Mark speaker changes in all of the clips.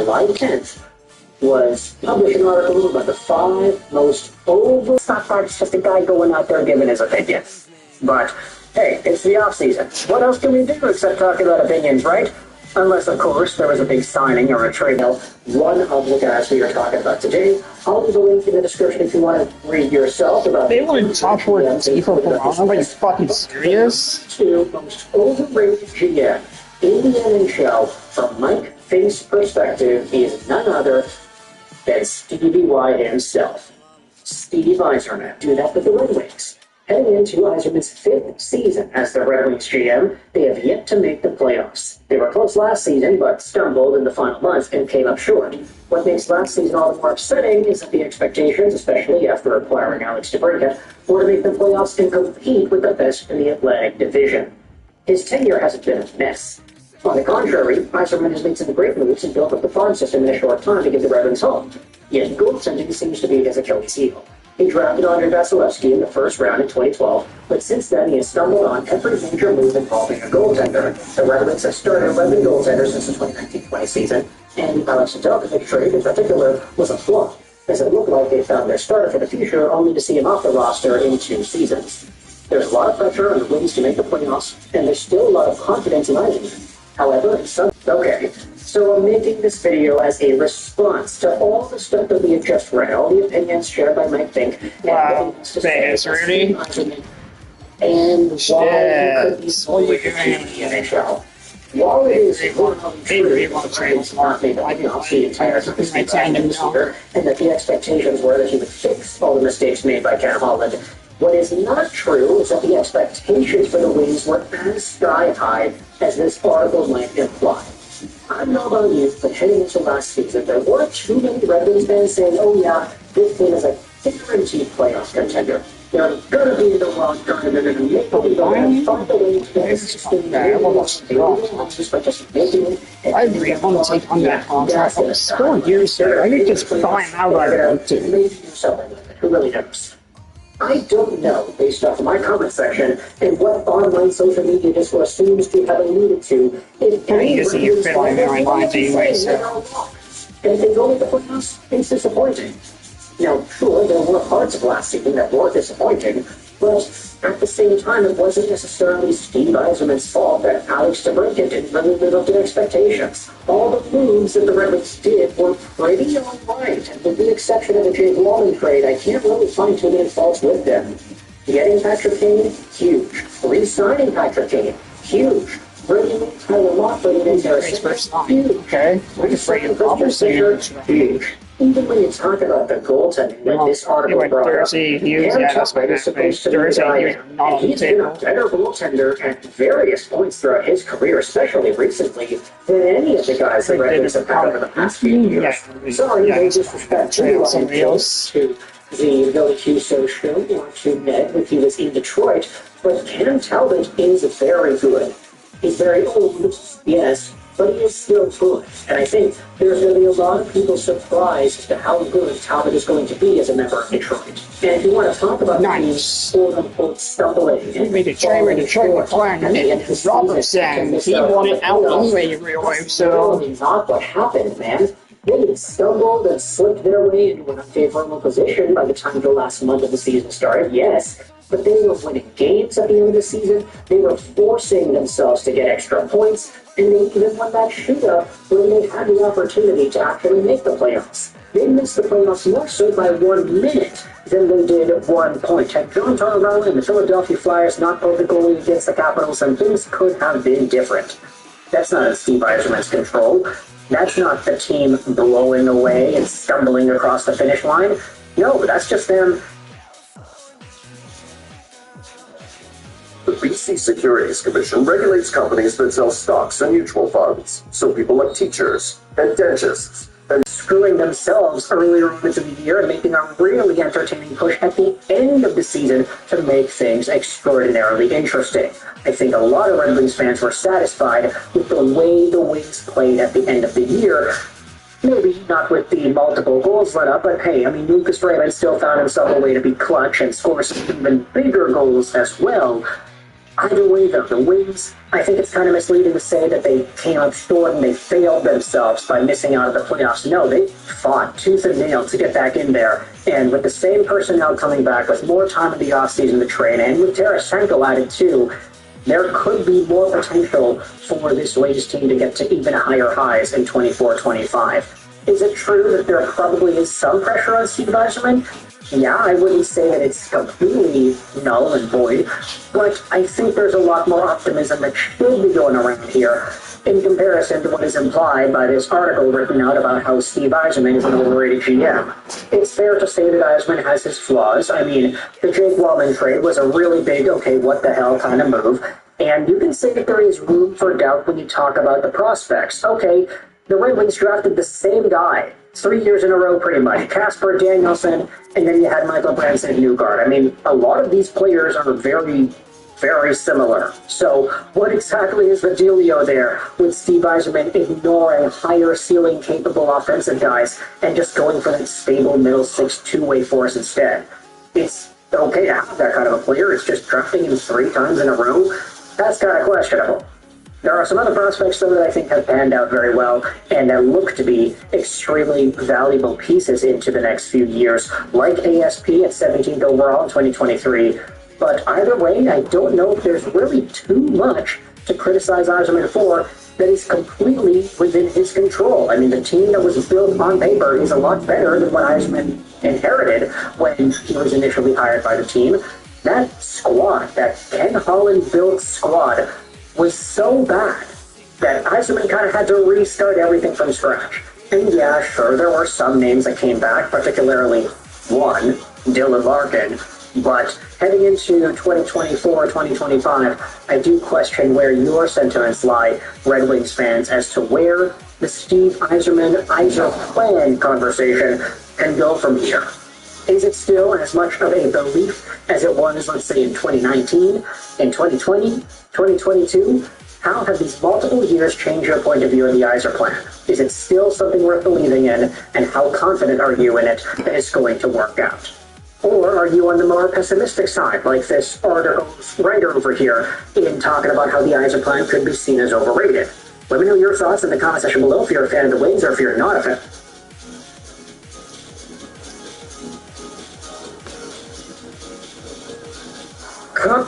Speaker 1: July 10th, was published an article about the 5 most over... It's not hard, it's just a guy going out there giving his opinion. But, hey, it's the off-season. What else can we do except talk about opinions, right? Unless, of course, there was a big signing or a trade. Now, one of the guys we are talking about today, I'll leave a link in the description if you want to read yourself about...
Speaker 2: They want to top 4 FIFA for Ronaldo? Are you fucking serious?
Speaker 1: 2 most overrated GM in the NHL, from Mike Fink's perspective, he is none other than Stevie Y himself. Steve Yzerman. Do that with the Red Wings. Heading into Yzerman's 5th season as the Red Wings GM, they have yet to make the playoffs. They were close last season, but stumbled in the final months and came up short. What makes last season all the more upsetting is that the expectations, especially after acquiring Alex DeBrincat, were to make the playoffs and compete with the best in the Atlantic Division. His tenure hasn't been a mess. On the contrary, Yzerman has made some great moves and built up the farm system in a short time to give the Red Wings hope. Yet goaltending seems to be his Achilles heel. He drafted Andre Vasilevsky in the first round in 2012, but since then he has stumbled on every major move involving a goaltender. The Red Wings have started 11 goaltenders since the 2019-20 season, and the Alex Nedeljkovic trade in particular was a flop, as it looked like they found their starter for the future only to see him off the roster in 2 seasons. There's a lot of pressure on the Wings to make the playoffs, and there's still a lot of confidence in Yzerman. However, so I'm making this video as a response to all the stuff that we have just read, all the opinions shared by Mike Fink.
Speaker 2: Wow, thanks, Rudy.
Speaker 1: And why he could be fully in the NHL. While it is not made the playoffs the entire time this year, and that the expectations were that he would fix all the mistakes made by Cam Holland, what is not true is that the expectations for the Wings were as sky high as this article might imply. I don't know about you, but heading into last season, there weren't too many Red Wings fans saying, oh yeah, this team is a guaranteed playoff contender. They're going to be in the wild card, and they're going to make the league and find a way to get a 16 just by just making it.
Speaker 2: I really want to take on that contract for 4 years there. I could just find out what I want to.
Speaker 1: Maybe do something with it. Who really knows? I don't know, based off of my comment section, and what online social media discourse seems to have alluded to, if any
Speaker 2: see your fiddling my lines anyway, so.
Speaker 1: And if they go with the playoffs, it's disappointing. Now, sure, there were parts of last season that were disappointing, but at the same time, it wasn't necessarily Steve Yzerman's fault that Alex DeBrincat didn't really live up to expectations. All the moves that the Red Wings did were pretty alright, and with the exception of the Jake Walman trade, I can't really find too many faults with them. Getting Patrick Kane, huge. Re-signing Patrick Kane, huge. Bringing in Tyler Mott, bringing in Harrison, huge.
Speaker 2: Okay, we can bring in Robert
Speaker 1: huge. Even when you talk about the goaltending that this article brought up, Cam Tucker is supposed to be the guy, and he's been a better goaltender at various points throughout his career, especially recently, than any of the guys the Red Wings have had over the past few years. Sorry, no disrespect to the Billy Huso show or to Ned when he was in Detroit, but Cam Talbot is very good. He's very old, yes, but he is still good. And I think there's going to be a lot of people surprised as to how good Talbot is going to be as a member of Detroit. And if you want to talk about these quote-unquote stumbling and
Speaker 2: Detroit plan, and Robertson, he wanted out anyway, really, so...
Speaker 1: That's not what happened, man. They had stumbled and slipped their way into an unfavorable position by the time the last month of the season started, yes. But they were winning games at the end of the season. They were forcing themselves to get extra points, and they even won that shootout when they had the opportunity to actually make the playoffs. They missed the playoffs more so by 1 minute than they did 1 point. Had John Tortorella and the Philadelphia Flyers not pulled the goalie against the Capitals, and things could have been different. That's not in Steve Yzerman's control. That's not the team blowing away and stumbling across the finish line. No, that's just them.
Speaker 3: The BC Securities Commission regulates companies that sell stocks and mutual funds, so people like teachers and dentists and
Speaker 1: screwing themselves earlier on into the year and making a really entertaining push at the end of the season to make things extraordinarily interesting. I think a lot of Red Wings fans were satisfied with the way the Wings played at the end of the year. Maybe not with the multiple goals let up, but hey, I mean, Lucas Raymond still found himself a way to be clutch and score some even bigger goals as well. Either way, though, the Wings, I think it's kind of misleading to say that they came up short and they failed themselves by missing out of the playoffs. No, they fought tooth and nail to get back in there. And with the same personnel coming back, with more time in the offseason to train, and with Tarasenko added too, there could be more potential for this Wings team to get to even higher highs in 24-25. Is it true that there probably is some pressure on Steve Yzerman? Yeah, I wouldn't say that it's completely null and void, but I think there's a lot more optimism that should be going around here in comparison to what is implied by this article written out about how Steve Yzerman is an overrated GM. It's fair to say that Yzerman has his flaws. I mean, the Jake Wallman trade was a really big, okay, what the hell kind of move, and you can say that there is room for doubt when you talk about the prospects. Okay, the Red Wings drafted the same guy 3 years in a row, pretty much. Casper Danielson, and then you had Michael Branson and Newgard. I mean, a lot of these players are very, very similar. So what exactly is the dealio there with Steve Yzerman ignoring higher ceiling capable offensive guys and just going for that stable middle six two-way force instead? It's okay to have that kind of a player. It's just drafting him 3 times in a row. That's kind of questionable. There are some other prospects, though, that I think have panned out very well and that look to be extremely valuable pieces into the next few years, like ASP at 17th overall in 2023. But either way, I don't know if there's really too much to criticize Yzerman for that is completely within his control. I mean, the team that was built on paper is a lot better than what Yzerman inherited when he was initially hired by the team. That squad, that Ken Holland-built squad, was so bad that Yzerman kind of had to restart everything from scratch. And yeah, sure, there were some names that came back, particularly one, Dylan Larkin. But heading into 2024-2025, I do question where your sentiments lie, Red Wings fans, as to where the Steve Yzerman-Yzer plan conversation can go from here. Is it still as much of a belief as it was, let's say, in 2019, in 2020, 2022? How have these multiple years changed your point of view of the Yzer plan? Is it still something worth believing in, and how confident are you in it that it's going to work out? Or are you on the more pessimistic side, like this article's writer over here, in talking about how the Yzer plan could be seen as overrated? Let me know your thoughts in the comment section below if you're a fan of the Wings or if you're not a fan. Cut.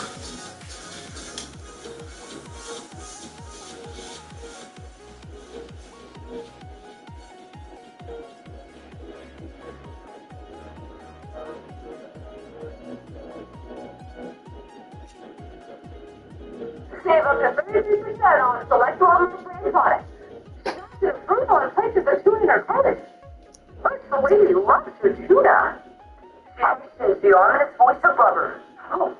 Speaker 4: Save up to 33% on select raw brand products. To improve on prices of tuna in our credit. First, the lady loves her tuna. This is the honest voice of rubber. Oh,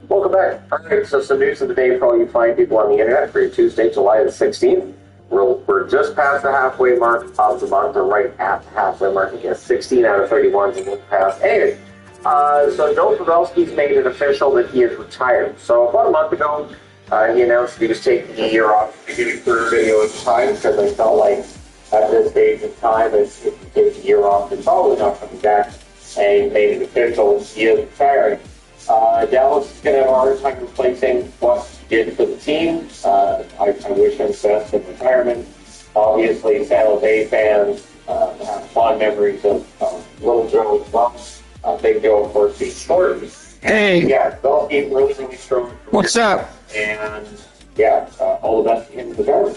Speaker 5: welcome back. All right, so some news of the day for all you fine people on the internet for your Tuesday, July the 16th. We're just past the halfway mark of the month, or right at the halfway mark. I guess 16 out of 31 is a little past. Anyway, so Joe Pavelski's made it official that he is retired. So about a month ago, he announced he was taking a year off to do through video at the time because I felt like at this stage of time, if you take a year off, it's probably not coming back. And he made it official, he is retired. Dallas is going to have a hard time replacing what he did for the team. I wish him best in retirement. Obviously, San Jose fans have fond memories of Little Joe as well. Big Joe, of course, being short.
Speaker 2: Hey.
Speaker 5: Yeah, Bell gave really, really strong.
Speaker 2: What's up?
Speaker 5: And yeah, all the best to him in the garden.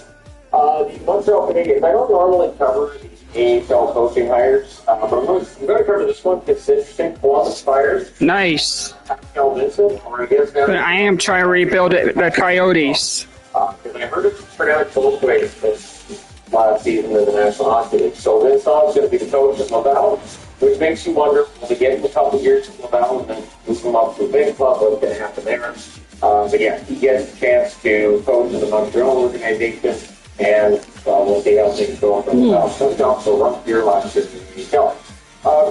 Speaker 5: The Montreal Canadiens, I don't normally cover the AHL coaching hires, but I'm going to cover this one because it's interesting. Columbus fires
Speaker 2: Nice.
Speaker 5: Pascal Vincent, or I guess now.
Speaker 2: But I am trying to rebuild it, the Coyotes.
Speaker 5: Because I heard it's pronounced both ways this last season in the National Hockey League. So Vincent is going to be the coach of Laval, which makes you wonder, will they get him a couple years in Laval and then move him up to a big club? What's going to happen there? But yeah, he gets a chance to coach in the Montreal organization, and we'll see how things go from the South. So it's also a rough year last year in the NHL.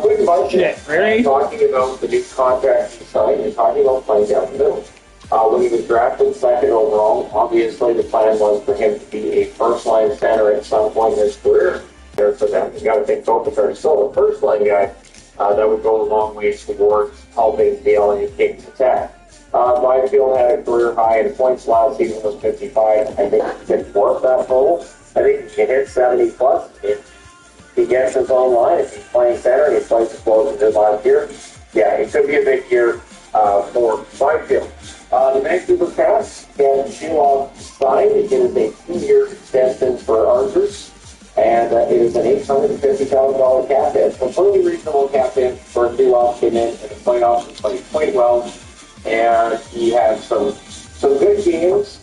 Speaker 5: Quick budget.
Speaker 2: Yeah, really?
Speaker 5: Talking about the new contract he signed and talking about playing down the middle. When he was drafted second overall, obviously the plan was for him to be a first-line center at some point in his career. There for them, you got to think Kopitar is still a first-line guy. that would go a long way towards helping the LA Kings attack. Byfield had a career high in points last season was 55. I think he can dwarf that total. I think he can hit 70 plus if he gets his own line. If he's playing center and he's playing as well as he did last year, yeah, it could be a big year for Byfield. The Vancouver Canucks and Sheilov signed. It is a 2-year extension for Arthurs, and it is an $850,000 cap hit. Completely reasonable cap hit for Sheilov. Came in the playoffs and played quite well, and he had some good games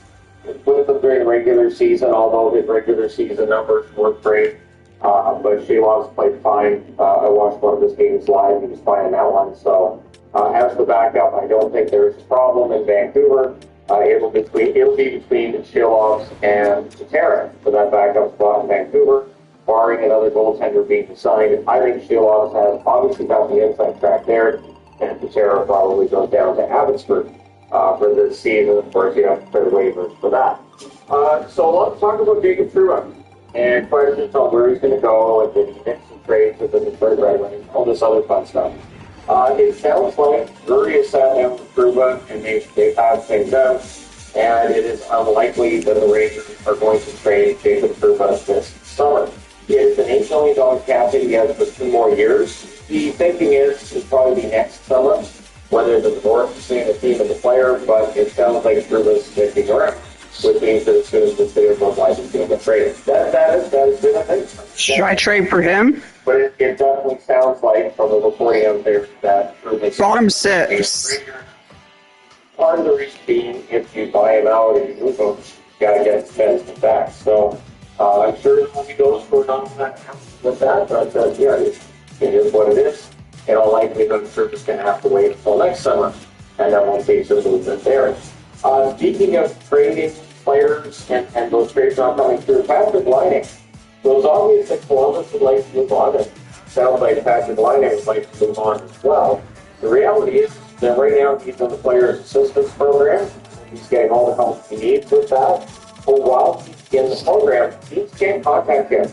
Speaker 5: with them during the regular season, although his regular season numbers weren't great. But Sheilov's played fine. I watched one of his games live. He was fine in that one, so... as the backup, I don't think there's a problem in Vancouver. It'll be between Sheilov's and Tara for that backup spot in Vancouver, barring another goaltender being signed. I think Sheilov's has obviously got the inside track there, and Tara probably goes down to Abbotsford for this season. Of course, you have to pay waivers for that. So let's talk about Jacob Trouba and questions on where he's going to go and did he make some trades with the Detroit Red Wings, all this other fun stuff. It sounds like Drury has sat down with Trouba and they've had things out, and it is unlikely that the Rangers are going to trade Jacob Trouba this summer. He has an $8 million cap hit he has for 2 more years. The thinking is it'll probably be next summer, whether the divorce between the team and the player, but it sounds like Trouba's sticking around, which means that as soon as the Steelers most likely going to get traded. That has been a thing.
Speaker 2: Should I trade for him?
Speaker 5: But it definitely sounds like, from the reporting out there, that
Speaker 2: bottom 6.
Speaker 5: Part of the reason being, if you buy him out and you move him, you got to get his defenseman back. So I'm sure there will be those who are not with that, but yeah, it is what it is. In all likelihood, I'm just going to have to wait until next summer, and then we'll see some movement there. Speaking of trading players and those trades not coming through, Patrick Laine. So it's obvious that Columbus would like to move on. It sounds like Patrick Laine would like to move on as well. The reality is that right now he's in the Players Assistance Program. He's getting all the help he needs with that. But while he's in the program, teams can't contact him.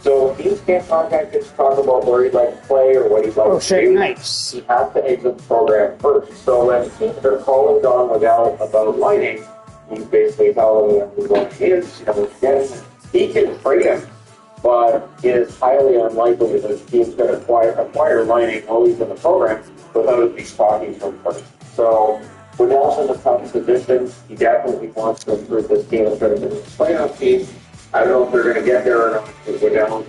Speaker 5: So teams can't contact him to talk about where he'd like to play or what he'd like to do.
Speaker 2: Nice.
Speaker 5: He has to exit the program first. So when teams are calling Don Waddell about Laine, he's basically telling them what he is, he can trade him. But it is highly unlikely that the team's going to acquire Laine while he's in the program without at least talking to him first. So Waddell's in a tough position. He definitely wants to improve this team and turn it into a playoff team. I don't know if they're going to get there or not with Waddell.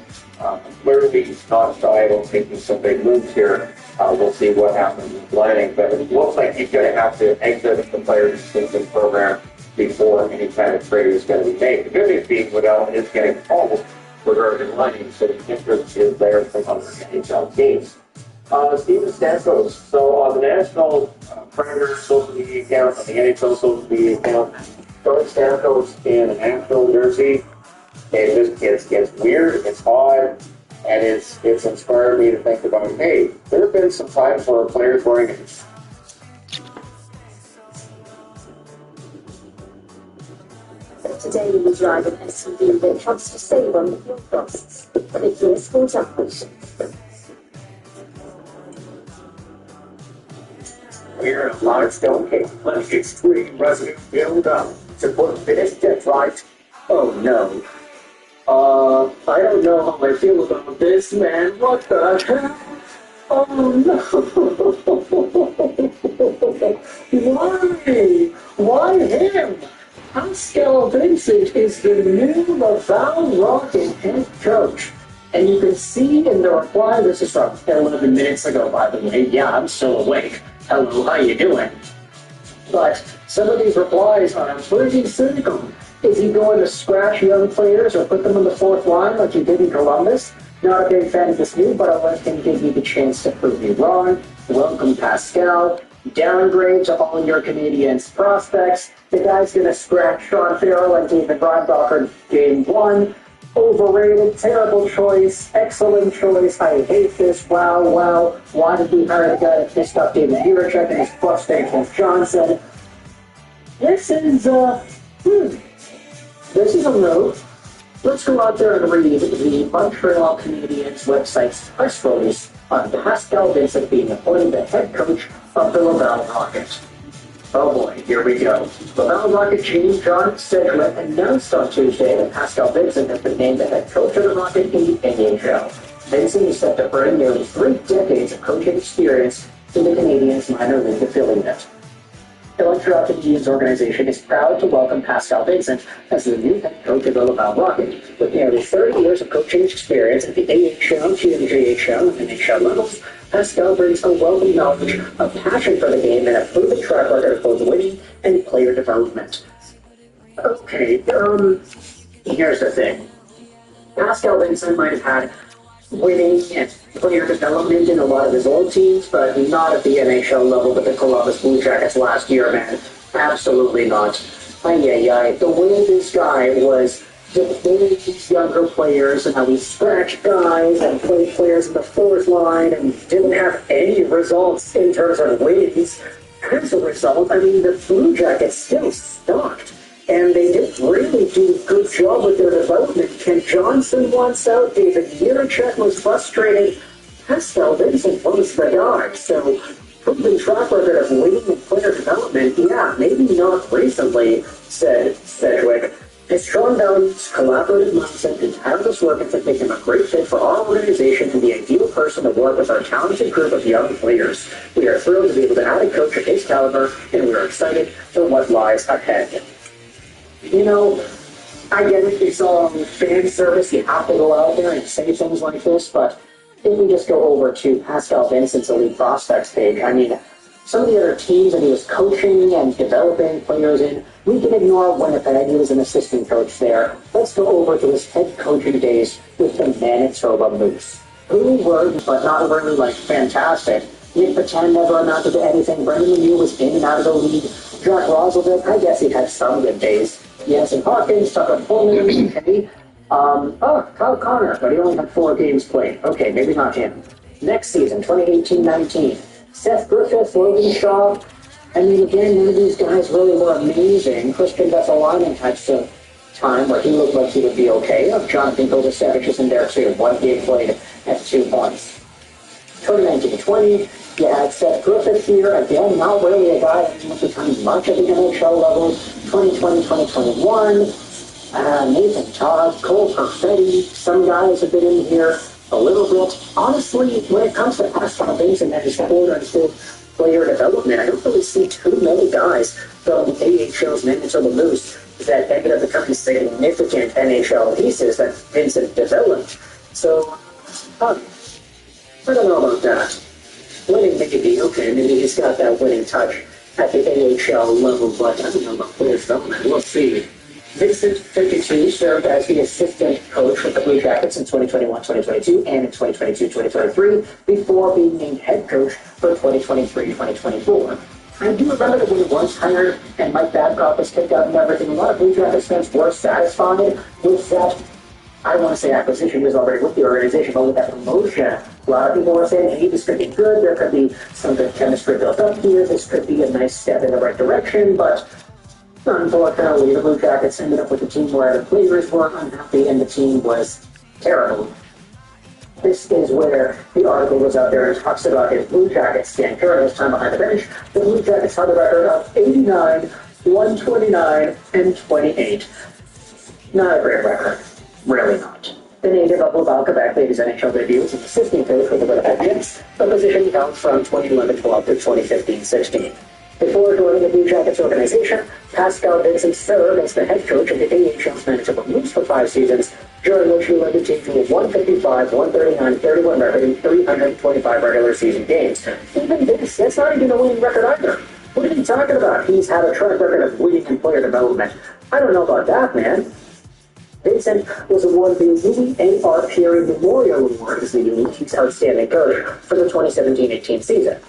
Speaker 5: Clearly not shy about making some big moves here. We'll see what happens with Laine. But it looks like he's going to have to exit the Players Assistance Program before any kind of trade is going to be made. The good news being Waddell is getting called regarding Laine, so the interest is there from other NHL teams. Steven Stamkos. So on the National Predators social media account, on the NHL social media account, Steven Stamkos in a Nashville jersey, it just gets weird, it's odd, and it's inspired me to think about, hey, there have been some times where players wearing it.
Speaker 6: Today we drive an SUV that helps to save on the fuel costs. Click here for time.
Speaker 1: We're a limestone Caitlin extreme resident build up to put finished deck right. Oh no. I don't know how I feel about this, man. What the hell? Oh no. Why him? Pascal Vincent is the new Laval Rocket head coach. And you can see in the reply, this is from 11 minutes ago, by the way. Yeah, I'm still awake. Hello, how you doing? But some of these replies are pretty cynical. Is he going to scratch young players or put them on the fourth line like he did in Columbus? Not a big fan of this move, but I'll let him give you the chance to prove me wrong. Welcome, Pascal. Downgrade to all your Canadiens prospects. The guy's going to scratch Sean Farrell and David Reinbacher game 1. Overrated, terrible choice, excellent choice, I hate this, wow. Why did we hire the guy that pissed off David Jiricek and his frustrated with Johnson? This is a note. Let's go out there and read the Montreal Canadiens website's press release on Pascal Vincent being appointed the head coach of the Laval Rocket. Oh boy, here we go. Laval Rocket GM John Sedgwick announced on Tuesday that Pascal Vincent has been named the head coach of the Rocket in the NHL. Vincent is set to bring nearly 3 decades of coaching experience to the Canadiens' minor league affiliate. Electra Canadiens organization is proud to welcome Pascal Vincent as the new head coach of the Laval Rocket. With nearly 30 years of coaching experience at the AHL, GMJHL, and NHL levels, Pascal brings a wealth of knowledge, a passion for the game, and a proven track record of both winning and player development. Okay, here's the thing. Pascal Vincent might have had winning and player development in a lot of his old teams, but not at the NHL level with the Columbus Blue Jackets last year, man. Absolutely not. The way this guy was deploying these younger players and how he scratched guys and played players in the fourth line and didn't have any results in terms of wins. As a result, I mean, the Blue Jackets still sucked. And they did really do a good job with their development. Ken Johnson wants out. David Jiricek was frustrated. Pascal Vincent was the guy. So, proven track record of winning and player development, yeah, maybe not recently, said Sedgwick. His strong values, collaborative mindset, and tireless work ethic make him a great fit for our organization and the ideal person to work with our talented group of young players. We are thrilled to be able to add a coach of his caliber, and we are excited for what lies ahead. You know, I get it, it's all fan service, you have to go out there and say things like this, but if we just go over to Pascal Vincent's Elite Prospects page, I mean, some of the other teams that he was coaching and developing players in, we can ignore Winnipeg, he was an assistant coach there. Let's go over to his head coaching days with the Manitoba Moose, who were, but not really, fantastic. Nick Patin never amounted to anything. Brendan Lemieux was in and out of the league. Jack Roslovic, I guess he had some good days. Jansen Hawkins, Tucker Pullman, okay. Kyle Connor, but he only had 4 games played. Okay, maybe not him. Next season, 2018-19, Seth Griffith, Logan Shaw. I mean, again, none of these guys really were amazing. Christian Vesalainen had some time where he looked like he would be okay. Jonathan Kovacevic is in there too. 1 game played at 2 points. 2019-20, you had Seth Griffith here. Again, not really a guy that didn't become much at the NHL level. 2020-2021, Nathan Todd, Cole Perfetti. Some guys have been in here a little bit. Honestly, when it comes to Pascal Vincent and his quote-unquote player development, I don't really see too many guys from AHL's Manitoba Moose that ended up becoming significant NHL pieces that Vincent developed. So, I don't know about that. Winning maybe, okay, maybe he's got that winning touch at the AHL level, but I don't know about player development. We'll see. Vincent, 52, served as the assistant coach with the Blue Jackets in 2021-2022 and in 2022-2023 before being named head coach for 2023-2024. I do remember that when he was hired and Mike Babcock was kicked out and everything, a lot of Blue Jackets fans were satisfied with that. I want to say acquisition was already with the organization, but with that promotion, a lot of people were saying, hey, this could be good, there could be some good chemistry built up here, this could be a nice step in the right direction, but unfortunately, the Blue Jackets ended up with a team where the players were unhappy and the team was terrible. This is where the article goes out there and talks about his Blue Jackets stand. During his time behind the bench, the Blue Jackets had a record of 89, 129, and 28. Not a great record. Really not. The native of Laval, Quebec made his NHL debut as an assistant coach with the Winnipeg Jets, a position he held from 2011-12 to 2015-16. Before joining the Blue Jackets organization, Pascal Vincent served as the head coach of the AHL's Manitoba Moose for 5 seasons, during which he led the team to a 155, 139, 31 record in 325 regular season games. Even this, that's not even a winning record either. What are you talking about? He's had a track record of winning and player development. I don't know about that, man. Vincent was awarded the Louis A.R. Peary Memorial Award as the Yankees' outstanding coach for the 2017-18 season.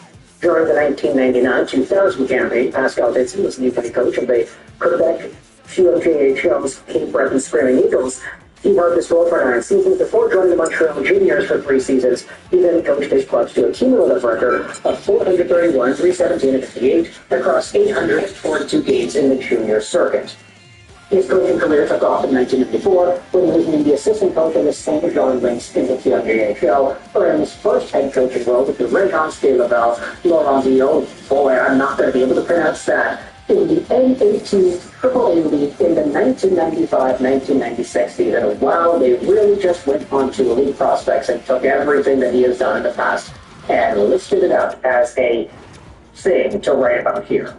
Speaker 1: During the 1999-2000 campaign, Pascal Vincent was the head coach of the Quebec QMJHL's Cape Breton Screaming Eagles. He held this role for 9 seasons before joining the Montreal Juniors for 3 seasons. He then coached his clubs to a cumulative record of 431, 317, and 58 across 842 games in the junior circuit. His coaching career took off in 1994 when he was named the assistant coach of the St. John Lynx in the NHL, earning his first head coaching role with the Régence de Laval-Laurentia. Boy, I'm not going to be able to pronounce that. In the N18 AAA League in the 1995-1996 season. Wow, they really just went on to elite prospects and took everything that he has done in the past and listed it out as a thing to write about here.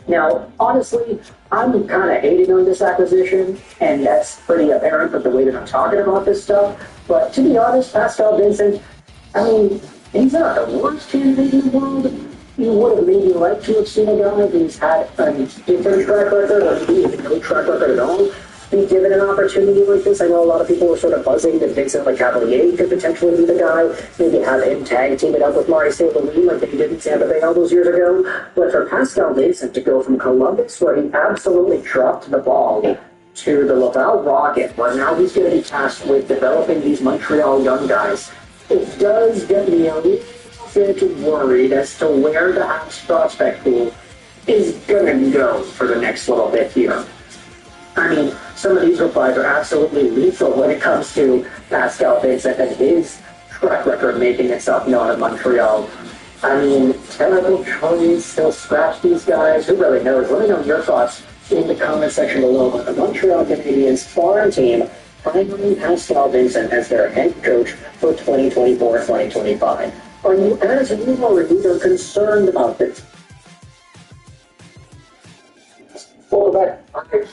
Speaker 1: Now, honestly, I'm kind of hating on this acquisition, and that's pretty apparent with the way that I'm talking about this stuff. But to be honest, Pascal Vincent, I mean, he's not the worst candidate in the world. You would have maybe liked to have seen a guy who's had a different track record, or maybe even no track record at all, be given an opportunity like this. I know a lot of people were sort of buzzing that Vincent LeCavalier could potentially be the guy, maybe have him tag team it up with Maurice St-Louis like they did in Tampa Bay all those years ago. But for Pascal Vincent to go from Columbus, where he absolutely dropped the ball, to the Laval Rocket, where now he's going to be tasked with developing these Montreal young guys, it does get me a little bit worried as to where the Habs prospect pool is going to go for the next little bit here. I mean, some of these replies are absolutely lethal when it comes to Pascal Vincent and his track record making itself known in Montreal. I mean, terrible choice, he'll scratch these guys, who really knows? Let me know your thoughts in the comment section below on the Montreal Canadiens farm team hiring Pascal Vincent as their head coach for 2024-2025. Are you as worried or concerned about this?
Speaker 5: Welcome back. Okay.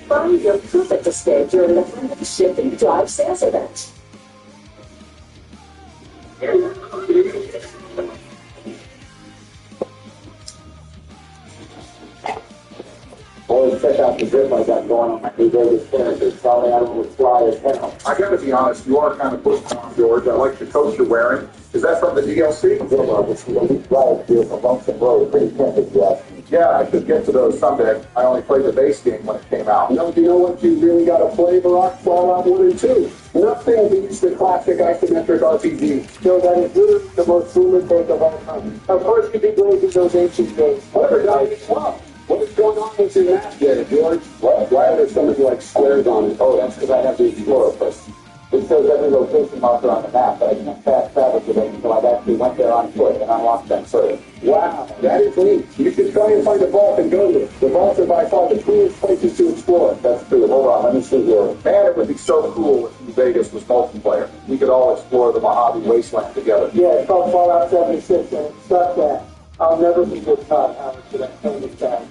Speaker 6: Find your perfect escape during the Friendly Shipping Drive sales event.
Speaker 7: Boys, check out the grip I got going on my new Vegas finishes. Probably I don't look fly as hell.
Speaker 8: I gotta be honest, you are kind of pushing on, George. I like the coat you're wearing. Is that from the DLC?
Speaker 7: Yeah, well, it's the elite riot deal from Lonesome Road. Pretty tempted, yeah.
Speaker 8: Yeah, I should get to those someday. I only played the base game when it came out.
Speaker 7: You know what you really got to play, Barack? Fallout 1 and 2. Nothing beats the classic isometric RPG. So that is literally the most foolish take of all time. Of course, you'd be blazing those ancient days. Whatever, guys, up. What is going on with your map there, George? What? Why are there so many, like, squares on it? Oh, that's because I have the Explorer first. It shows every location marker on the map, but I can't fast travel to them until I've actually went there on foot and unlocked them further. Wow, that is neat. You should try and find a vault and go to it. The vaults are by far the coolest places to explore. That's true. Hold on, let me see here.
Speaker 8: Man, it would be so cool if New Vegas was multiplayer. We could all explore the Mojave Wasteland together.
Speaker 7: Yeah, it's called Fallout 76, and it sucks that. I'll never be good caught out to that kind of time.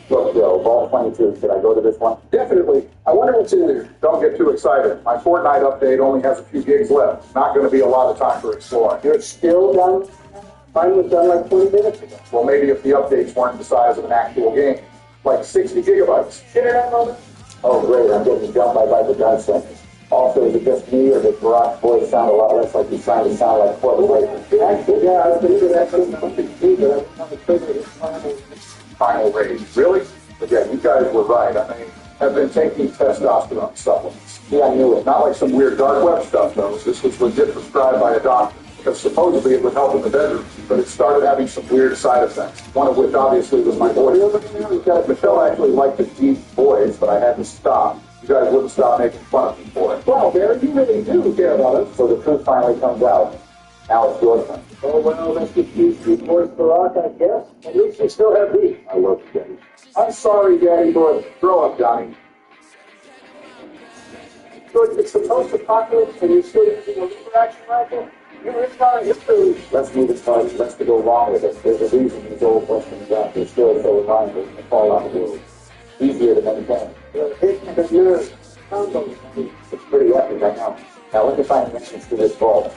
Speaker 7: Look, Joe, Vault 22, should I go to this one?
Speaker 8: Definitely. I wonder what's in there. Don't get too excited. My Fortnite update only has a few gigs left. Not going to be a lot of time for exploring.
Speaker 7: You're still done? Mine was done like 20 minutes ago.
Speaker 8: Well, maybe if the updates weren't the size of an actual game. Like 60 gigabytes.
Speaker 7: Internet moment? Oh, great. I'm getting jumped by the gunslingers. Also, is it just me, or does Barack's voice sound a lot less like he's trying to sound like Fort Wayne? Actually, yeah, I was thinking that's something to do, but I'm afraid it's
Speaker 8: Final rage. Really? Again, you guys were right. I mean, have been taking testosterone supplements.
Speaker 7: Yeah, I knew it.
Speaker 8: Not like some weird dark web stuff, though. This was legit prescribed by a doctor. Because supposedly it would help in the bedroom, but it started having some weird side effects. One of which obviously was my voice. Michelle actually liked the deep voice, but I had to stop. You guys wouldn't stop making fun of me for it.
Speaker 7: Well, Barry, you really do care about us. So the truth finally comes out. Now it's your turn. Oh, well, that's the cute voice Barack, I guess. At least you still have me. I love you, Daddy.
Speaker 8: I'm sorry, Daddy, but grow up, Johnny.
Speaker 7: So it's the post-apocalypse, and you're still using a lever action rifle? You're in our history. Let's move it forward. Let's go along with it. There's a reason these old Western doctors still so reminders and fall on the world. Easier to maintain. You're hitting the nerve. combo.
Speaker 9: It's pretty epic, I know. Now let me find the entrance to this vault.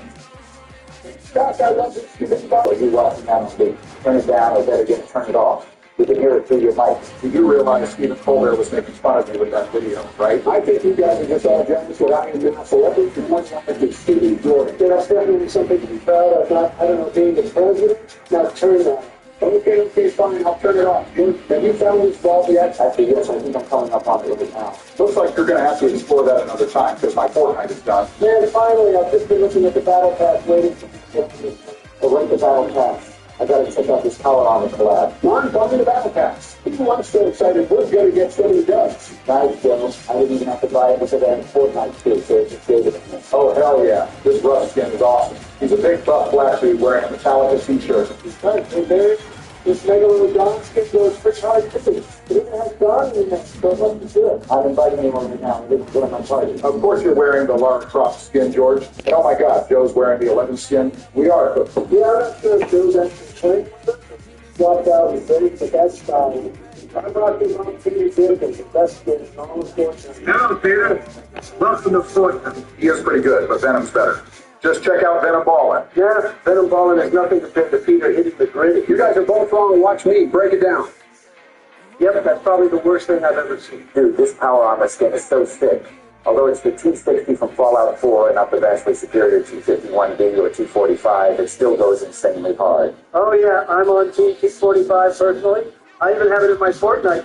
Speaker 7: Doc, I love this stupid ball.
Speaker 9: Are you watching that on me? Turn it down, or better get turn it off. We can hear it through your mic.
Speaker 8: You realize Stephen Colbert was making fun of you with that video, right?
Speaker 7: I think you guys are just all jealous without even being celebrities. And one like it's Stevie Jordan. Yeah, that's definitely something to be proud of. Not, I don't know, being the president. Now turn that. Okay, fine. I'll turn it off. Have you found this ball yet?
Speaker 9: Actually, yes, I think I'm coming up on it right now.
Speaker 8: Looks like you're going to have to explore that another time because my Fortnite is done.
Speaker 7: Man, finally, I've just been looking at the battle pass waiting for you to get to
Speaker 9: Well, rate the battle pass. I gotta check out this power armor collab.
Speaker 7: Come on, me the battle pass. I'm so excited. We're going to get so many dubs.
Speaker 9: Nice, Joe. I didn't even have to buy it because I had Fortnite too, so it's creative.
Speaker 8: Oh, hell yeah. This Russ skin is awesome. He's a big, buff black dude wearing a Metallica t-shirt.
Speaker 7: He's right. Hey, Barry, this Megalodon skin goes pretty hard to see. It even has Don in it, so it must be good.
Speaker 9: I'm inviting anyone right now. I'm going to join my party.
Speaker 8: Of course you're wearing the Lara Croft skin, George. And oh my God, Joe's wearing the 11 skin. We are.
Speaker 7: Yeah, I'm not sure if Joe's actually playing with it. Swapped out his very the best style. I brought his own Peter Dickens, the best skin in all the sports.
Speaker 3: Hello, Peter. Welcome to Fortnite.
Speaker 8: He is pretty good, but Venom's better. Just check out Venom Ballin'.
Speaker 7: Yeah, Venom Ballin' has nothing compared to Peter hitting the grid.
Speaker 3: You guys are both wrong. Watch me break it down.
Speaker 7: Yep, that's probably the worst thing I've ever seen.
Speaker 9: Dude, this power armor skin is so thick. Although it's the T60 from Fallout 4 and not the vastly superior T51B or T45, it still goes insanely hard.
Speaker 7: Oh yeah, I'm on Team T45 personally. I even have it in my Fortnite.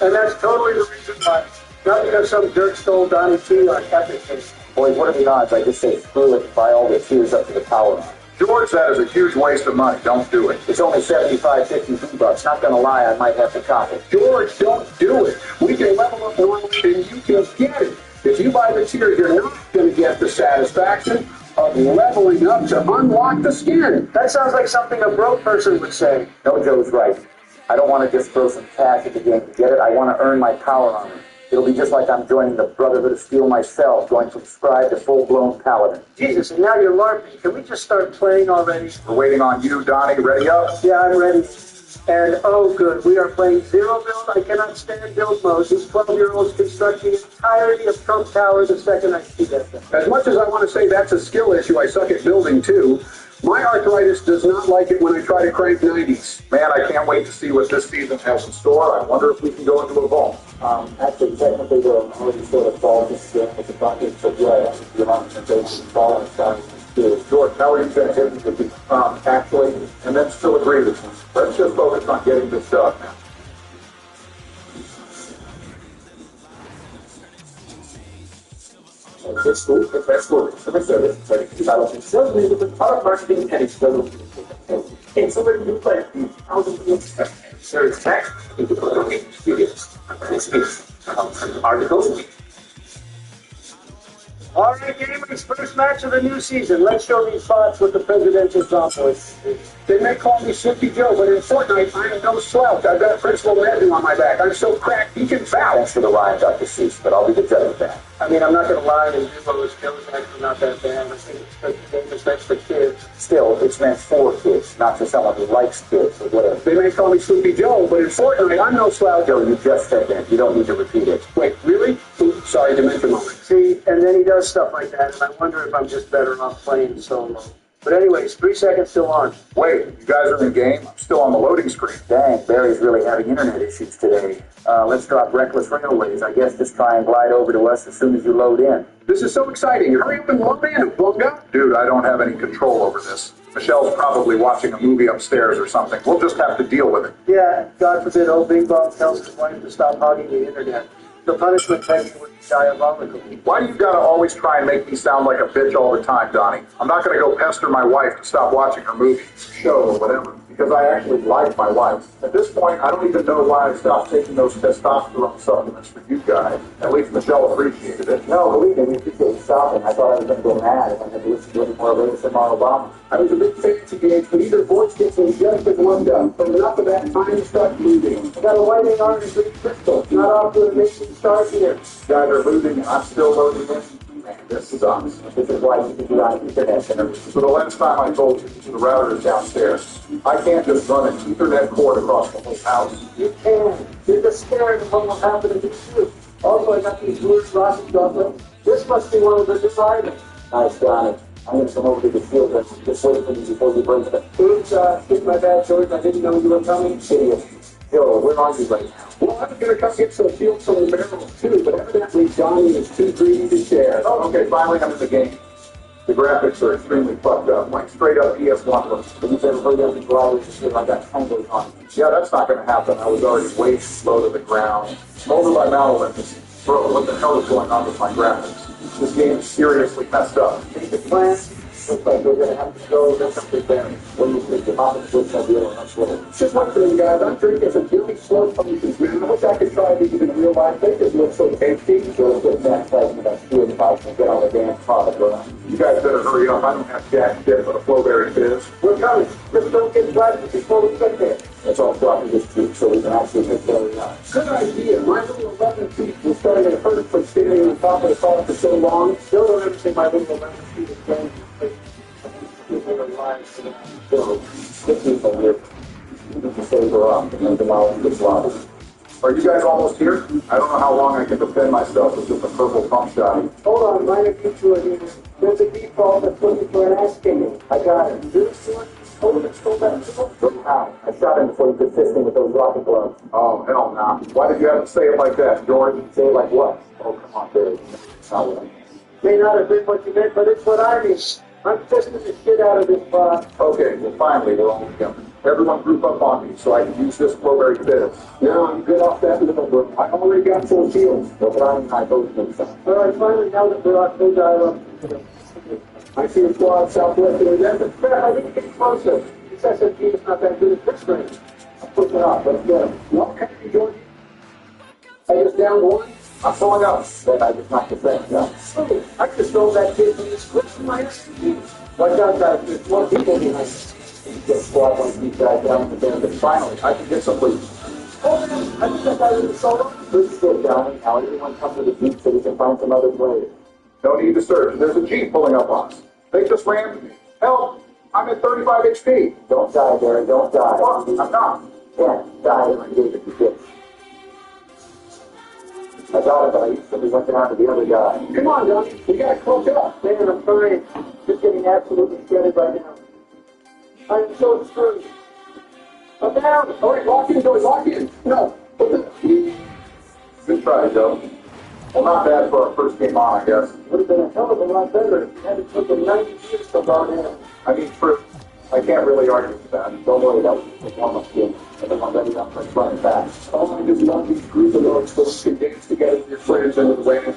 Speaker 7: And that's totally the reason why. Not because some jerk stole Donnie T on Epic.
Speaker 9: Boys, what are the odds I just say screw it and buy all the tiers up to the power armor?
Speaker 8: George, that is a huge waste of money. Don't do it.
Speaker 9: It's only 75, 50 V-Bucks. Not gonna lie, I might have to cop it.
Speaker 8: George, don't do it. We can level up normally and you can get it. If you buy the tier, you're not going to get the satisfaction of leveling up to unlock the skin.
Speaker 7: That sounds like something a broke person would say.
Speaker 9: No, Joe's right. I don't want to just throw some cash at the game to get it. I want to earn my power armor. It'll be just like I'm joining the Brotherhood of Steel myself, going from scribe to full-blown paladin.
Speaker 7: Jesus, and now you're LARPing. Can we just start playing already?
Speaker 8: We're waiting on you, Donnie. Ready up?
Speaker 7: Yeah, I'm ready. And oh good, we are playing Zero Build. I cannot stand build mode. These 12-year-olds construct the entirety of Trump Tower the second I see that thing.
Speaker 3: As much as I want to say that's a skill issue, I suck at building too. My arthritis does not like it when I try to crank 90s.
Speaker 8: Man, I can't wait to see what this season has in store. I wonder if we can go into a vault.
Speaker 9: Actually, technically, we're already sort of vault this skin with the bucket, so yeah, the amount of temptation fall and stuff.
Speaker 8: George, how are you going to hit me with the actually, and then still agree with me? Let's just focus on getting this done now.
Speaker 9: It's cool. That's cool. So let's do this. I don't think so. With the product marketing and it's going to and so we're going to play how do we expect? Sir, it's text, videos, articles.
Speaker 7: All right, gamers, first match of the new season. Let's show these bots what the presidential combo is.
Speaker 3: They may call me Sleepy Joe, but in Fortnite, I'm no slouch. I've got Principal Matthew on my back. I'm so cracked, he can foul.
Speaker 9: Thanks for the rhyme, Dr. Seuss, but I'll be the judge of that.
Speaker 7: I mean, I'm not going to lie, the Duo skills actually not that bad. I think it's meant for kids.
Speaker 9: Still, it's meant for kids, not for someone who likes kids or whatever.
Speaker 3: They may call me Sleepy Joe, but in Fortnite, I'm no slouch.
Speaker 9: Joe, you just said that. You don't need to repeat it.
Speaker 3: Wait, really? Oops, sorry, Dimension Moment.
Speaker 7: See, and then he does stuff like that, and I wonder if I'm just better off playing solo. But anyways, 3 seconds still on.
Speaker 8: Wait, you guys are in game? I'm still on the loading screen.
Speaker 9: Dang, Barry's really having internet issues today. Let's drop Reckless Railways. I guess just try and glide over to us as soon as you load in.
Speaker 3: This is so exciting. Hurry up and log in, Bunga.
Speaker 8: Dude, I don't have any control over this. Michelle's probably watching a movie upstairs or something. We'll just have to deal with it.
Speaker 7: Yeah, God forbid old Bing Bong tells his wife to stop hogging the internet. The punishment technique would be diabolical.
Speaker 8: Why do you gotta always try and make me sound like a bitch all the time, Donnie? I'm not gonna go pester my wife to stop watching her movie, show, or whatever, because I actually like my wife. At this point, I don't even know why I stopped taking those testosterone supplements for you guys. At least Michelle appreciated it.
Speaker 9: No, believe me, we appreciate you stopping. I thought I was going to go mad if I had to listen to any more lyrics from Obama.
Speaker 3: I was a big fan today, but either voice gets me just as one done. But enough of that time stuff moving.
Speaker 7: I got a whiting iron and green crystal. Not off to an amazing start here.
Speaker 8: You guys are losing, and I'm still loading in. Man, this sucks.
Speaker 9: This is why you can be on Ethernet Center.
Speaker 8: So the last time I told you, the router is downstairs. I can't just run an Ethernet cord across the whole house.
Speaker 7: You can. You're just scared of what will happen if you do. All Also, I got these Brewers frosted chocolates. This must be one of the new items.
Speaker 9: Nice, Johnny. I'm going to come over to the field and just wait for you before you break it.
Speaker 7: Oops, skip my bad, George. I didn't know you were coming.
Speaker 9: Idiot. Joe, where are you right now?
Speaker 7: Well, I was going to come get some field from the barrels, too, but evidently Johnny is too greedy to share.
Speaker 8: Oh, okay, finally I'm in the game. The graphics are extremely fucked up, like straight up ES1 looks.
Speaker 9: Have you ever heard of the drivers and shit like that? Tangles on it.
Speaker 8: Yeah, that's not going to happen. I was already way slow to the ground. Smoldered by Malolin. Bro, what the hell is going on with my graphics? This game is seriously messed up.
Speaker 9: Make the plan. Looks like we're going to have to go get something better. When you think the opposite switch will be able to slow.
Speaker 7: Just one thing, guys. I'm drinking some really slow potions, man. I wish I could try these in real life. They just look so tasty.
Speaker 9: Joe's getting that excitement about stealing fights and get all the damn product around.
Speaker 8: You guys better hurry up. I don't have jack shit but a flowberry fizz.
Speaker 7: We're coming. Just don't get invited before we get there.
Speaker 9: Let's all drop in this tube so we can actually get there out.
Speaker 7: Good idea. My little 11 feet was starting to hurt from standing on top of the car for so long. Still don't ever say my little 11 feet is going to
Speaker 9: So, this is a weird. You need to save her up and then demolish this lobby.
Speaker 8: Are you guys almost here? I don't know how long I can defend myself with just a purple pump shot.
Speaker 7: Hold on, minor detour here. There's a default that's looking for an ass king. I got it. Hold it, go back.
Speaker 9: Look how. I shot him before he could fist him with those rocket gloves.
Speaker 8: Oh, hell nah. Why did you have to say it like that, George?
Speaker 9: Say it like what? Oh, come on, Barry. It's not what I mean.
Speaker 7: May not have been what you meant, but it's what I mean. I'm fisting the shit out of this box.
Speaker 8: Okay, well finally we're all together. Everyone group up on me so I can use this flowberry fizz.
Speaker 7: Now I'm good off that little book. I already got full shields.
Speaker 9: So Brian and I both need something.
Speaker 7: All right, finally, now that we're off, go dial up. I see a squad southwest of the desert. Crap, I need to get closer. This SMG is not that good at this range.
Speaker 9: I'm pushing off. Let's get him.
Speaker 7: Okay, George. I just down one.
Speaker 8: I'm pulling up.
Speaker 9: Then I just knocked the thing down.
Speaker 7: Oh, I just stole that kid from his clip from my SMG. Watch out, guys. There's more people behind us.
Speaker 9: Get squad one of these guys down in the desert.
Speaker 8: Finally, I can get some loot.
Speaker 7: Oh, man, I think that guy was a solo.
Speaker 9: Good shit, Johnny. Now everyone come to the beach so we can find some other players.
Speaker 8: No need to search. There's a Jeep pulling up on us. They just rammed me. Help! I'm at 35 HP.
Speaker 9: Don't die, Barry. Don't die.
Speaker 8: What? I'm not.
Speaker 9: Yeah, die if you gave it to kids. I got it, but I instantly went down to the other guy.
Speaker 7: Come on, Johnny. We got to close up. Man, I'm trying. Just getting absolutely shredded right now. I'm so screwed. I'm down. All right, lock in, Joey. Lock in. No. What the?
Speaker 8: Good try, Joe. Well, not bad for our first game on, I guess.
Speaker 7: Would have been a hell of a lot better if you had it taken 90 years to log in.
Speaker 8: I mean, first, I can't really argue with that.
Speaker 9: Don't worry, that was the warm-up game. Everyone ready up for running back.
Speaker 7: Oh, I just love these group of those folks who dance together with your friends into the way.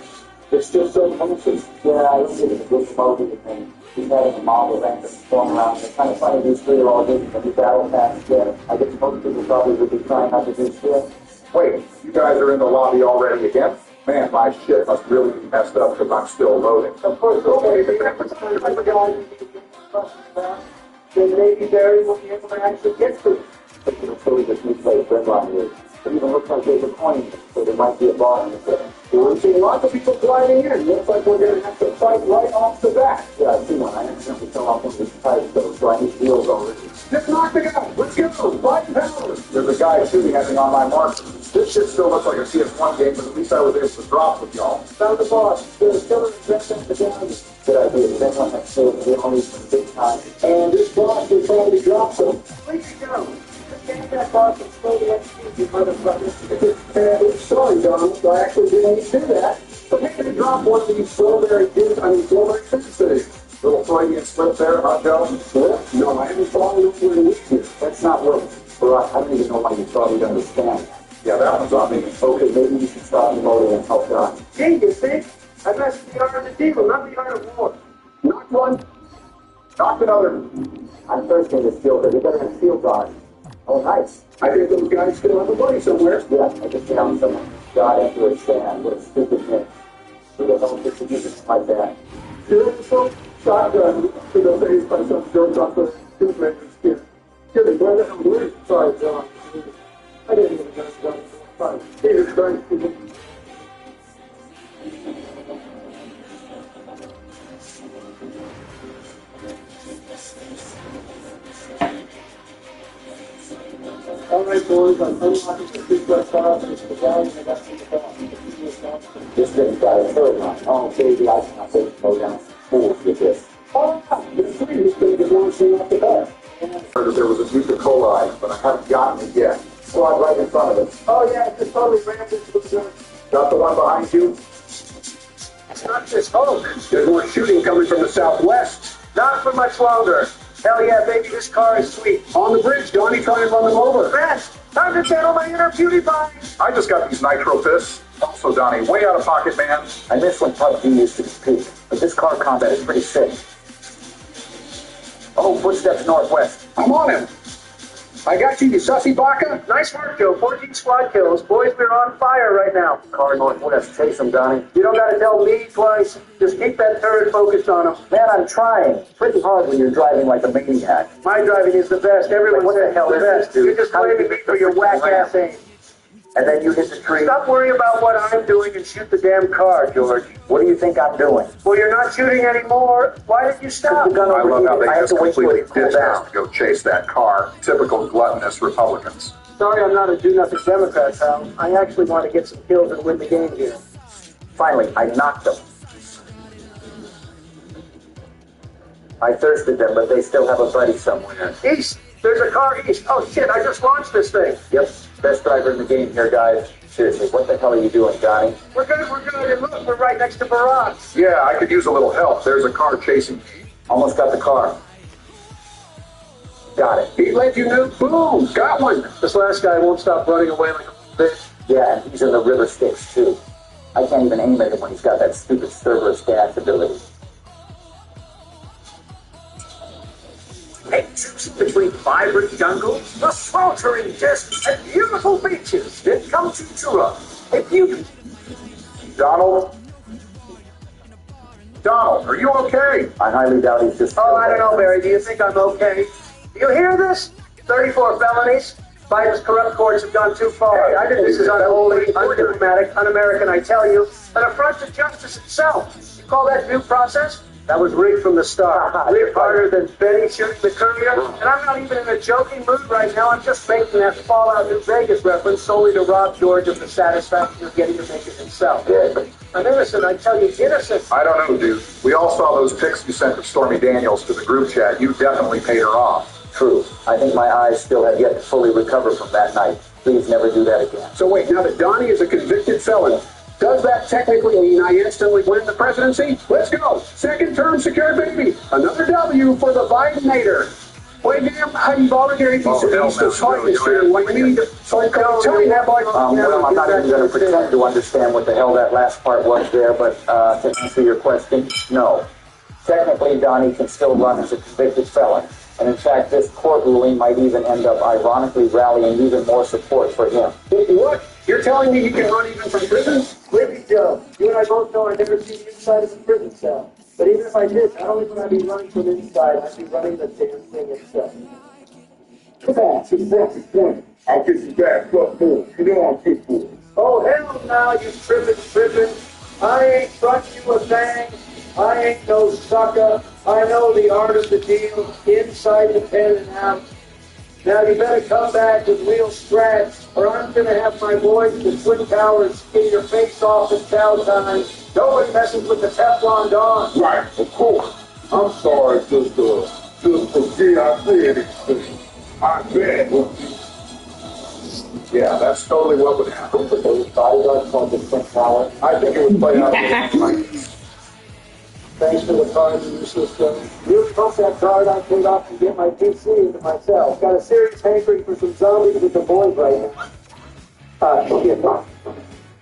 Speaker 7: It's just so wholesome.
Speaker 9: Yeah, I don't think it's a good smoking thing. He's having a mob of randoms going around. It's kind of funny these three are all doing the battle pass together. I guess most people probably would be trying not to do shit.
Speaker 8: Wait, you guys are in the lobby already again? Man, my shit must really be messed up because I'm still loading.
Speaker 7: Of course, okay, but every time I forgot then maybe Barry will be able to actually get to it.
Speaker 9: But it's really just me play friend line here. It even looks like there's a coin, so there might be a bar in the
Speaker 7: We're seeing lots of people gliding in. Looks like we're going to have to fight right off the bat.
Speaker 9: Yeah, I see one. I accidentally fell off one of these pipes, though, so I need heals already.
Speaker 7: Just knock the guy. Let's go. Fight power.
Speaker 8: There's a guy shooting at me on my marker. This shit still looks like a CS1 game, but at least I was able to drop with y'all.
Speaker 7: Found the boss. There's a killer dressed up the down.
Speaker 9: Good idea. Then one next to it, we only big time.
Speaker 7: And this boss is trying to drop some. Where'd you go? Get that boss and slowly execute you motherfuckers. Sorry, Donald. I actually didn't need to do that. But maybe to drop one of these strawberry dudes, strawberry fixes.
Speaker 8: Little Freudian slip there, huh, Joe?
Speaker 7: What? No, I haven't fallen over in weeks here.
Speaker 9: That's not working for us. I don't even know why you thought we'd understand.
Speaker 8: Yeah, that one's on me.
Speaker 9: Okay, maybe you should stop the motor and help John.
Speaker 7: Hey, you think? I messed the art of the deal, not the art of war. Knock one.
Speaker 8: Knock another.
Speaker 9: I'm thirsty this field, but we better have field guard. Oh, nice.
Speaker 7: I think those guys still have a buddy somewhere.
Speaker 9: Yeah, I just found someone. God into a stand. What a stupid thing. We don't know if this is like that.
Speaker 7: Beautiful shotgun to the face by some jerk off the stupid skin. Kidding, where the hell were you? Sorry, John. I didn't even know that. Fine. Here, trying to all right, boys, I'm unlocking the secret files. It's the guy and I got to the boss.
Speaker 9: This thing's got a third line. Oh, baby, I cannot wait to go down fools with this.
Speaker 7: Oh, the three is going to be launching off the bat.
Speaker 8: I heard that there was a Nuka Cola, but I haven't gotten it yet. Squad right in front of us.
Speaker 7: Oh, yeah, just totally rammed into the zone.
Speaker 8: Got the one behind you?
Speaker 7: It's not just Hulk. There's more shooting coming from the southwest. Not for much longer. Hell yeah, baby, this car is sweet. On the bridge, Donnie, try and run them over. Fast! Time to channel my inner beauty pie.
Speaker 8: I just got these nitro fists. Also, Donnie, way out of pocket, man.
Speaker 9: I miss when PUBG used to compete, but this car combat is pretty sick. Oh, footsteps northwest.
Speaker 7: I'm on him. I got you sussy baka. Nice work, Joe. 14 squad kills. Boys, we're on fire right now.
Speaker 9: Car northwest. Chase him, Donnie.
Speaker 7: You don't gotta tell me twice. Just keep that turret focused on him.
Speaker 9: Man, I'm trying. It's pretty hard when you're driving like a maniac.
Speaker 7: My driving is the best. Everyone
Speaker 9: What the
Speaker 7: says
Speaker 9: hell
Speaker 7: it's
Speaker 9: is
Speaker 7: the
Speaker 9: this,
Speaker 7: best.
Speaker 9: dude?
Speaker 7: You're just
Speaker 9: How do you
Speaker 7: blaming me
Speaker 9: get
Speaker 7: for
Speaker 9: the
Speaker 7: your
Speaker 9: freaking
Speaker 7: whack-ass
Speaker 9: ramp?
Speaker 7: aim.
Speaker 9: And then you hit the tree.
Speaker 7: Stop worrying about what I'm doing and shoot the damn car, George.
Speaker 9: What do you think I'm doing?
Speaker 7: Well, you're not shooting anymore. Why did you stop?
Speaker 9: The gun
Speaker 8: I love how
Speaker 9: overheated.
Speaker 8: they
Speaker 9: I have
Speaker 8: just
Speaker 9: to wait for
Speaker 8: completely
Speaker 9: it to cool
Speaker 8: ditched us
Speaker 9: down.
Speaker 8: to go chase that car. Typical gluttonous Republicans.
Speaker 7: Sorry I'm not a do-nothing Democrat, pal. I actually want to get some kills and win the game here.
Speaker 9: Finally, I knocked them. I thirsted them, but they still have a buddy somewhere.
Speaker 7: East! There's a car east. Oh, shit, I just launched this thing.
Speaker 9: Yep, best driver in the game here, guys. Seriously, what the hell are you doing, Donnie?
Speaker 7: We're good. And look, we're right next to Barack's.
Speaker 8: Yeah, I could use a little help. There's a car chasing me.
Speaker 9: Almost got the car. Got it.
Speaker 7: He let you know. Boom! Got one. This last guy won't stop running away like a bitch.
Speaker 9: Yeah, and he's in the river Styx, too. I can't even aim at him when he's got that stupid Cerberus gas ability.
Speaker 1: A choosing between vibrant jungles, the sweltering deserts, and beautiful beaches that come to Tura. A beauty.
Speaker 8: Donald? Donald, are you okay?
Speaker 9: I highly doubt he's just...
Speaker 7: Oh, I don't know, Barry. Do you think I'm okay? You hear this? 34 felonies. Biden's corrupt courts have gone too far. This is unholy, undiplomatic, un-American, I tell you. An affront to justice itself. You call that due process? That was rigged from the start. Rigged harder than Benny shooting the courier. And I'm not even in a joking mood right now. I'm just making that Fallout New Vegas reference solely to rob George of the satisfaction of getting to make it himself. I'm innocent, I tell you, innocent.
Speaker 8: I don't know, dude. We all saw those pics you sent of Stormy Daniels to the group chat. You definitely paid her off.
Speaker 9: True. I think my eyes still have yet to fully recover from that night. Please never do that again.
Speaker 7: So wait, now that Donnie is a convicted felon, does that technically mean I instantly win the presidency? Let's go. Second term secured, baby. Another W for the Biden-nator. Wait, damn, I'm voluntary piece of
Speaker 8: hell
Speaker 7: piece to
Speaker 8: no,
Speaker 7: fight this
Speaker 8: you
Speaker 7: year. What you need to... So tell me that, boy.
Speaker 9: Well, I'm not even going to pretend to understand what the hell that last part was there, but to answer your question, no. Technically, Donnie can still run as a convicted felon. And in fact, this court ruling might even end up ironically rallying even more support for him.
Speaker 7: What? You're telling me you can run even from prison? Maybe, Joe. You and I both know I've never seen the inside of a prison cell. But even if I did, not only would I be running from inside, I'd be running the damn thing itself.
Speaker 8: That's exactly point. I'll get you back. Fuck boy. You know I'm good for it.
Speaker 7: Oh, hell no, you tripping. I ain't fronting you a thing. I ain't no sucker. I know the art of the deal, inside the pen and out. Now you better come back with real scratch, or I'm gonna have my boys at the Twin Towers skin your face off at chow time. Nobody messes with the Teflon Don.
Speaker 8: Right, of course. I'm sorry, just forget I said anything. I bet. Yeah, that's totally what would happen.
Speaker 9: Those bodyguards called the Twin Towers.
Speaker 8: I think it would play out.
Speaker 7: Thanks for the card, you system. Really hope that card I paid off to get my PC into myself. Got a serious hankering for some zombies with the boys right now. Shit.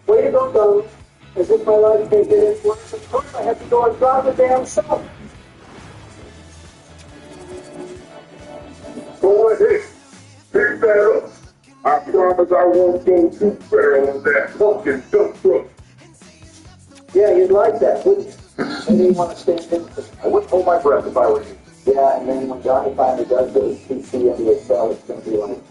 Speaker 7: Way to go, Don. As if my life can't get any worse. Of course I have to go and drive the damn self.
Speaker 8: Go ahead. Pick that up. I promise I won't go too far on that fucking dump truck.
Speaker 7: Yeah, you'd like that, wouldn't you? I didn't want to stand in for it.
Speaker 8: I wouldn't hold my breath if I were you.
Speaker 9: Yeah, and then when Johnny finally does get his PC into his cell, it's going to be like...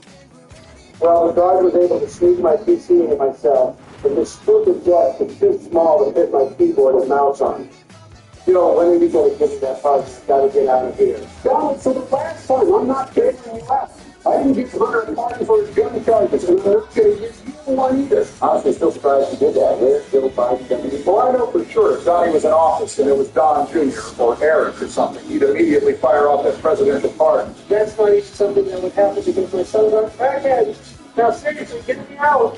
Speaker 7: Well, the guard was able to sneak my PC into myself, but this stupid desk is too small to fit my keyboard and mouse on. You know, when are you going to give me that part? Got to get out of here. Donald, for the last time, I'm not favoring you out. I didn't get Hunter a party for his gun charges, and I'm not going to give you
Speaker 8: one either.
Speaker 9: Honestly, still surprised you did that. Where's Joe Biden going to be?
Speaker 8: Well, I know for sure if Donnie was in office and it was Don Jr. or Eric or something, he'd immediately fire off that presidential pardon.
Speaker 7: That's not even something that would happen because my sons are crackheads. Now, seriously, get me out.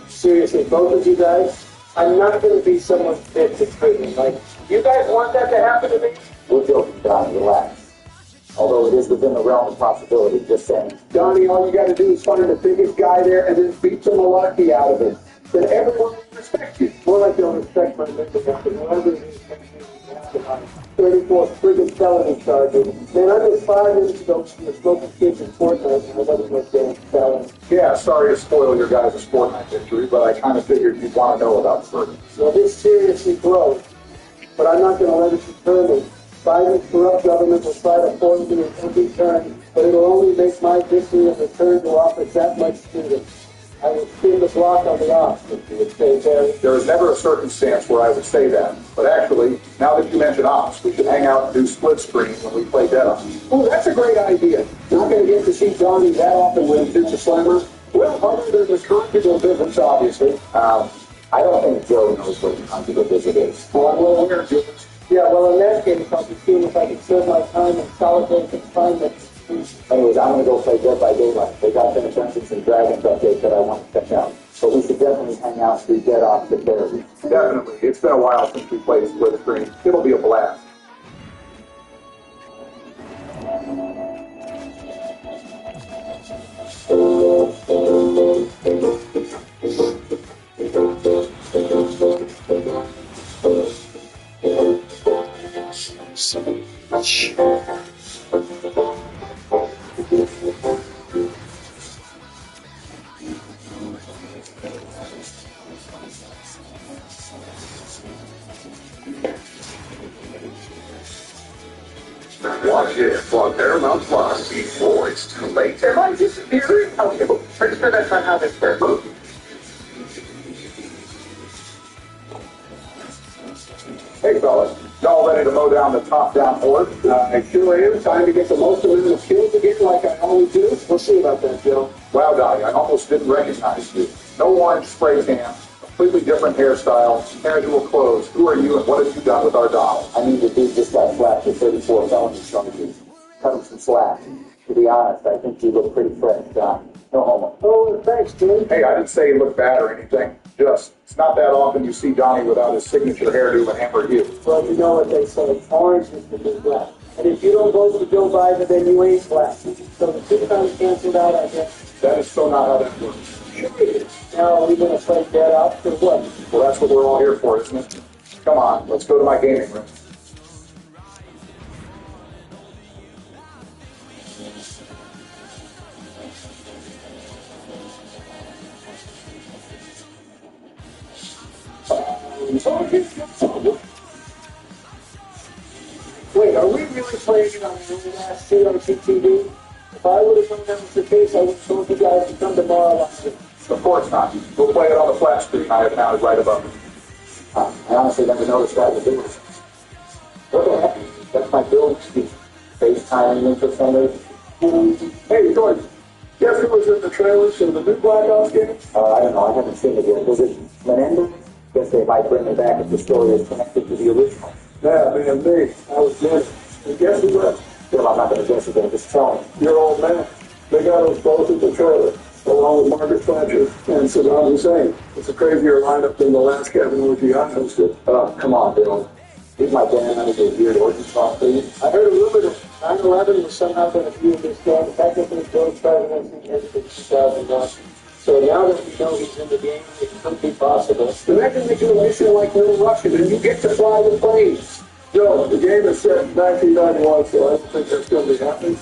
Speaker 7: Seriously, both of you guys, I'm not going to be someone's bitch to treat me. Like, you guys want that to happen to me?
Speaker 9: We're joking, Donnie. Relax. Although it is within the realm of possibility, just saying.
Speaker 7: Donnie, all you got to do is find the biggest guy there and then beat the malarkey out of him. Then everyone will respect you. More like they'll respect my mental health and whatever it is that you have to my 34 friggin' felony charges. Man, I just 5 minutes ago from the smoking kids in Fortnite and I wasn't like damn felon.
Speaker 8: Yeah, sorry to spoil your guys' Fortnite victory, but I kind of figured you'd want to know about certain.
Speaker 7: Well, this seriously blows. But I'm not going to let it deter me. Biden's corrupt government will try to foil me at every turn, but it'll only make my victory and return to office that much sweeter. I will spin the block on the off, if you would say, Barry.
Speaker 8: There is never a circumstance where I would say that. But actually, now that you mention ops, we should hang out and do split screen when we play Dead Ops.
Speaker 7: Oh, that's a great idea. Not going to get to see Donnie that often when he shoots a slammer. Well, other than the conjugal visits, obviously.
Speaker 9: I don't think Joe knows what the conjugal visit is.
Speaker 7: Well, I'm well aware of it. Yeah, well, in that case, I'll be seeing if I can serve my time in solitary confinement.
Speaker 9: Anyways, I'm going to go play Dead by Daylight. They got finished Dungeons and Dragons update that I want to check out. But we should definitely hang out through Dead Ops to Barry.
Speaker 8: Definitely. It's been a while since we played split screen. It'll be a blast.
Speaker 3: Watch it on Paramount Plus before it's too late.
Speaker 5: Am I disappearing? Okay, well, pretty sure that's not how this works.
Speaker 8: Hey, fellas. Y'all ready to mow down the top-down horde?
Speaker 7: I sure am. Time to get the most amount of kills again like I always do. We'll see about that, Joe.
Speaker 8: Wow, Donnie, I almost didn't recognize you. No orange spray tan, completely different hairstyle, casual clothes. Who are you and what have you done with our Donald?
Speaker 9: I mean, the dude just got slapped with 34 felony charges. Cut him some slack. To be honest, I think you look pretty fresh, Don. No homo.
Speaker 7: Oh, thanks, Jim.
Speaker 8: Hey, I didn't say he looked bad or anything. Just, it's not that often you see Donnie without his signature hairdo and hammer hue.
Speaker 7: Well, you know what they say. Orange is the new black. And if you don't vote for Joe Biden, then you ain't black. So the two times canceled out, I guess.
Speaker 8: That is so not how that works.
Speaker 7: Sure it is. Now, are we going to play Dead Ops or what?
Speaker 8: Well, that's what we're all here for, isn't it? Come on, let's go to my gaming room.
Speaker 7: Wait, are we really playing it on the last CRT TV? If I would have known that was the case, I would have told you guys to come tomorrow after.
Speaker 8: Of course not. We'll play it on the flat screen I have mounted right above me.
Speaker 9: I honestly never noticed that was yours. What the heck? That's my building speed. FaceTiming me for some reason.
Speaker 7: Hey, George, guess who was in the trailers for the new Black Ops game?
Speaker 9: I don't know. I haven't seen it yet. Was it Menendez? Guess they might bring it back if the story is connected to the original.
Speaker 7: Yeah, man, me. I was dead. And guess who was?
Speaker 9: Well, I'm not going to guess again. Just tell me.
Speaker 7: Your old man. They got us both at the trailer, along with Margaret Thatcher and Saddam Hussein. It's a crazier lineup than the last cabin orgy I hosted.
Speaker 9: Oh, come on, Bill. Leave my damn out of your weird origin talk, please.
Speaker 7: I heard a rumor that 9/11 was somehow going to be in this game. Technically, Joe's presidency ended in 2001. So now that we know he's in the game, it could be possible. Imagine they do a mission like Little Russian and you get to fly the planes. Joe, the game is set in 1991, so I don't think that's going to be happening.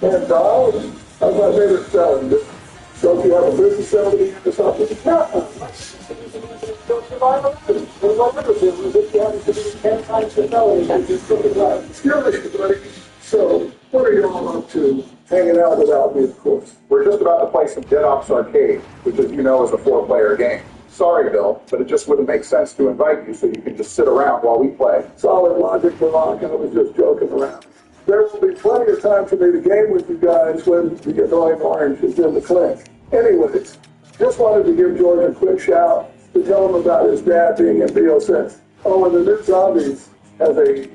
Speaker 7: And Donald, how's my favorite spelling? Don't you have a business celebrity or something? No. Don't survive a living. There's no liberty. If you happen to be 10 times the felony, you just go to life. Excuse me, buddy. So, what are you all up to? Hanging out without me, of course.
Speaker 8: We're just about to play some Dead Ops Arcade, which, as you know, is a 4-player game. Sorry, Bill, but it just wouldn't make sense to invite you so you can just sit around while we play.
Speaker 7: Solid logic, Brock. I was just joking around. There will be plenty of time for me to game with you guys when the annoying orange is in the clinic. Anyways, just wanted to give George a quick shout to tell him about his dad being in BO6. Oh, and the new Zombies has a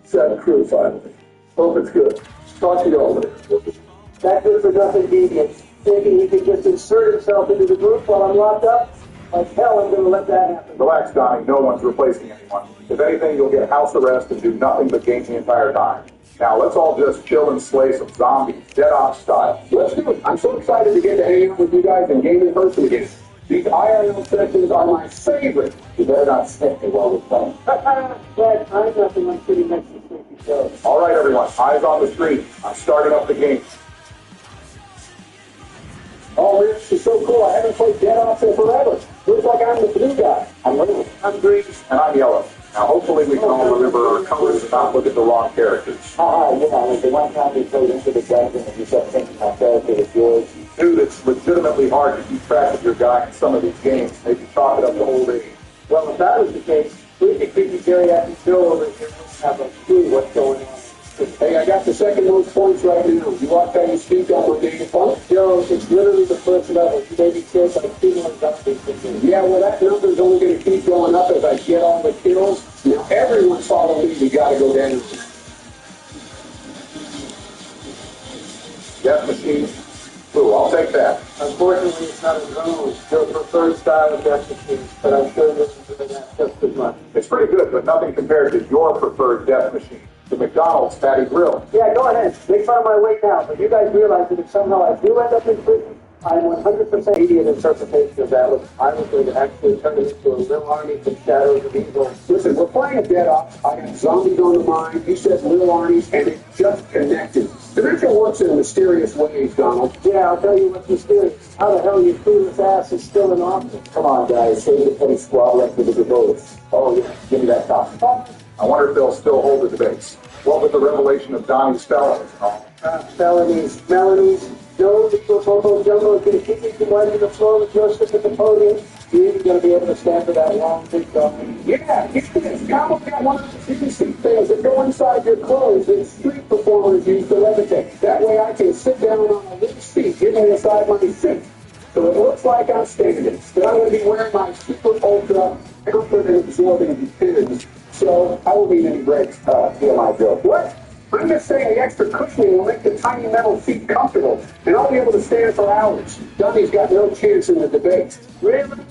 Speaker 7: set crew finally. Hope it's good. Talk to you all later.
Speaker 10: That good for nothing deviant, thinking he could just insert himself into the group while I'm locked up? Like hell, I'm going to let that happen.
Speaker 8: Relax, Donnie. No one's replacing anyone. If anything, you'll get house arrest and do nothing but game the entire time. Now, let's all just chill and slay some zombies, dead off style.
Speaker 7: Let's do it. I'm so excited to get to hang out with you guys and game in person again. These IRL sessions are my favorite.
Speaker 9: You better not sniff me while we're playing.
Speaker 10: Dad, I'm nothing like sitting next to Sleepy Joe.
Speaker 8: All right, everyone. Eyes on the screen. I'm starting up the game.
Speaker 7: Oh, man, this is so cool. I haven't played Dead Ops in forever. Looks like I'm the blue guy.
Speaker 8: I'm blue. I'm green. And I'm yellow. Now, hopefully we can all remember our colors and not look at the wrong characters.
Speaker 9: Yeah, like the one time we played Into the Dungeon and you kept thinking my character was yours.
Speaker 8: Dude, it's legitimately hard to keep track of your guy in some of these games. They can chalk it up to old age.
Speaker 10: Well, if that was the case, we could creepy geriatric Joe over here wouldn't have a clue what's going on.
Speaker 7: Hey, I got the second most points right now. You watch how you speak on my game fun?
Speaker 10: Joe, it's literally the first level. You maybe killed like 200 zombies.
Speaker 7: Yeah, well, that number's only going to keep going up as I get all the kills. Now, everyone's following me. We got to go down.
Speaker 8: Death machine. Blue, I'll take that.
Speaker 10: Unfortunately, it's not a drone. It's your preferred style of death machine, but I'm sure this is doing that just as much.
Speaker 8: It's pretty good, but nothing compared to your preferred death machine. The McDonald's Fatty Grill.
Speaker 10: Yeah, go ahead. Make fun of my weight now, but you guys realize that if somehow I do end up in prison, I'm 100% idiot interpretation of that. I was going to actually turn it into a little army from Shadows of Evil.
Speaker 7: Listen, we're playing a Dead Ops. I got zombies on the mind. You said little armies, and it just connected. Dementia works in mysterious ways, Donald.
Speaker 10: Yeah, I'll tell you what's mysterious. How the hell your clueless ass is still in office?
Speaker 9: Come on, guys, save the petty squabbling for the devotees. Oh, yeah, give me that top.
Speaker 8: I wonder if they'll still hold the debates. What with the revelation of Donnie's felonies and all?
Speaker 10: Felonies, melonies. No, the Popo Jumbo is going to keep me from wiping the floor with Joseph at the podium. You're even going to be able to stand for that long, big dog.
Speaker 7: Yeah, get this. Cowboy got one of those hidden seat things that go inside your clothes that street performers use to levitate. That way I can sit down on a little seat hidden inside my seat. So it looks like I'm standing. But I'm going to be wearing my super ultra comfort and absorbing pins. So I won't need any breaks.
Speaker 9: Hear my joke.
Speaker 7: What? I'm just saying the extra cushioning will make the tiny metal seat comfortable, and I'll be able to stand for hours. Donnie's got no chance in the debate.
Speaker 10: Really?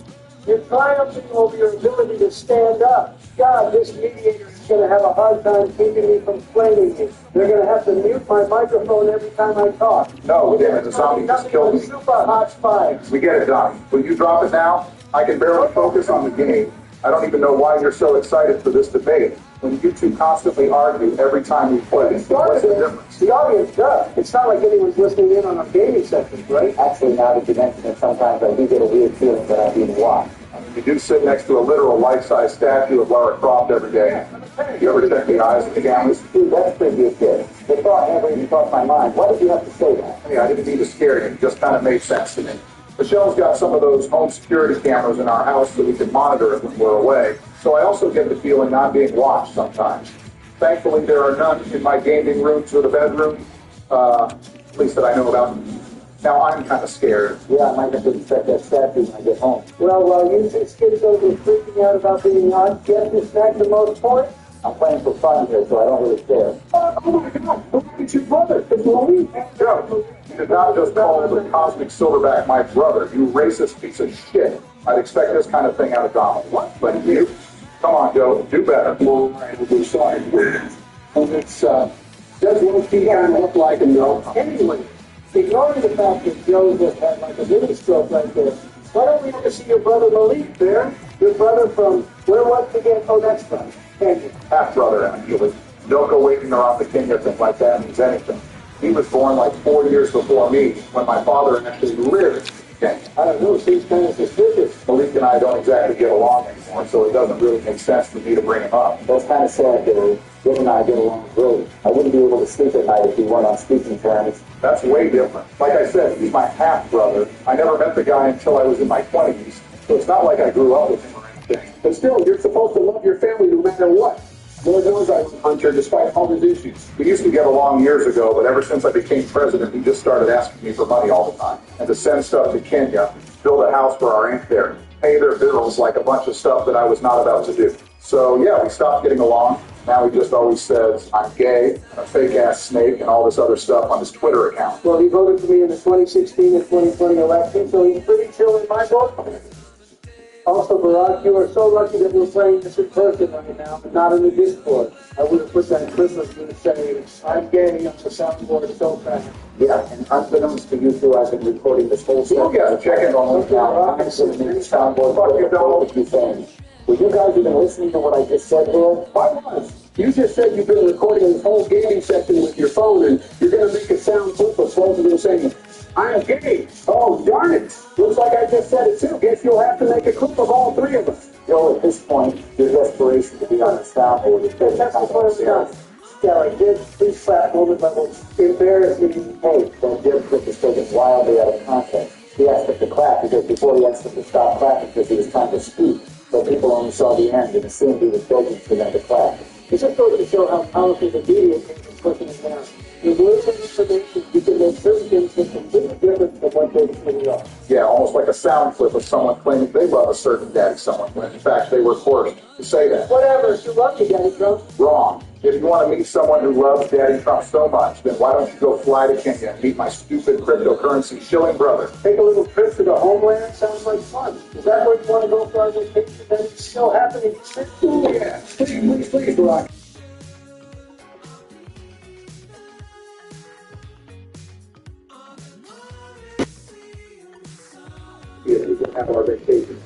Speaker 10: You're triumphing over your ability to stand up. God, this mediator is going to have a hard time keeping me from flaming you. They're going to have to mute my microphone every time I talk.
Speaker 8: No, damn it, the zombie just killed me.
Speaker 10: Super hot spikes.
Speaker 8: We get it, Donnie. Will you drop it now? I can barely focus on the game. I don't even know why you're so excited for this debate when you two constantly argue every time we play. What's the difference?
Speaker 10: The audience does. It's not like anyone's listening in on our gaming sessions, right?
Speaker 9: Actually, now that you mention it, sometimes I do get a weird feeling that I'm being watched.
Speaker 8: I mean, you do sit next to a literal life-size statue of Lara Croft every day. You ever check the eyes of the cameras?
Speaker 9: Dude, that's pretty good, kid. The thought never even crossed my mind. Why did you have to say that?
Speaker 8: I mean, I didn't mean to scare you. It just kind of made sense to me. Michelle's got some of those home security cameras in our house so we can monitor it when we're away. So I also get the feeling I'm being watched sometimes. Thankfully, there are none in my gaming rooms or the bedroom, at least that I know about. Now, I'm kind of scared.
Speaker 9: Yeah, I might have to inspect that statue when I get home.
Speaker 10: Well, while you two skiddos are freaking out about being on, guess who snagged the most points?
Speaker 9: I'm playing for fun here, so I don't really care.
Speaker 7: Oh my God! Look at your brother. It's Louis.
Speaker 8: Joe, you did not just call the cosmic silverback my brother, you racist piece of shit. I'd expect this kind of thing out of Donald. What? But you, come on, Joe, do better.
Speaker 7: All right, we're sorry. And it's, does low-key kind of look like him, though?
Speaker 10: Anyway, ignoring the fact that Joe just had like a mini stroke right there, why don't we ever see your brother Malik there? Your brother from, where was it again? Oh, that's right. Kenya.
Speaker 8: Half-brother, actually. Don't go waving around the Kenya thing like that means anything. He was born like 4 years before me, when my father actually lived in Kenya.
Speaker 10: I don't know, seems kind of suspicious.
Speaker 8: Malik and I don't exactly get along anymore, so it doesn't really make sense for me to bring him up.
Speaker 9: That's kind of sad, Billy. Jim and I get along great. I wouldn't be able to sleep at night if we weren't on speaking terms.
Speaker 8: That's way different. Like I said, he's my half-brother. I never met the guy until I was in my 20s. So it's not like I grew up with him or anything. But still, you're supposed to love your family no matter what. Lord knows I love Hunter despite all his issues. We used to get along years ago, but ever since I became president, he just started asking me for money all the time. And to send stuff to Kenya, build a house for our aunt there, pay their bills, like a bunch of stuff that I was not about to do. So yeah, we stopped getting along. Now he just always says I'm gay, a fake-ass snake, and all this other stuff on his Twitter account.
Speaker 10: Well, he voted for me in the 2016 and 2020 election, so he's pretty chill in my book. Also, Barack, you are so lucky that we're playing this in person right now, but not in the Discord. I would have put that clip of you to say, I'm gay on the soundboard so fast.
Speaker 9: Yeah, and unbeknownst to you two, I've been recording this whole stuff.
Speaker 8: Yeah, check it on
Speaker 9: now. I'm sitting in the soundboard. Fuck you, don't. Were you guys even listening to what I just said here?
Speaker 7: I was. You just said you've been recording this whole gaming session with your phone, and you're going to make a sound clip of both of them saying, I'm gay. Oh, darn it. Looks like I just said it too. Guess you'll have to make a clip of all three of us.
Speaker 9: Joe, at this point, your desperation to be on the soundboard is very
Speaker 10: Yeah, like this, please slap woman level. Embarrassing.
Speaker 9: Hey, that Jim clip is taken wildly out of context. He asked them to clap because before he asked them to stop clapping because he was trying to speak. So people only saw the end and assumed he was begging for them to clap.
Speaker 10: It just goes to show how powerful the media is in pushing it down. With words and information, you can make certain things look completely different from what they really are.
Speaker 8: Yeah, almost like a sound clip of someone claiming they love a certain daddy someone, when in fact they were forced to say that.
Speaker 10: Whatever, you love me, Daddy Trump.
Speaker 8: Wrong. If you want to meet someone who loves Daddy Trump so much, then why don't you go fly to Kenya and meet my stupid cryptocurrency shilling brother?
Speaker 10: Take a little trip to the homeland, sounds like fun. Is that where you want to go for our vacation? Then it's still happening.
Speaker 7: Yeah, please, Barack.
Speaker 8: Yeah, we can have our vacation.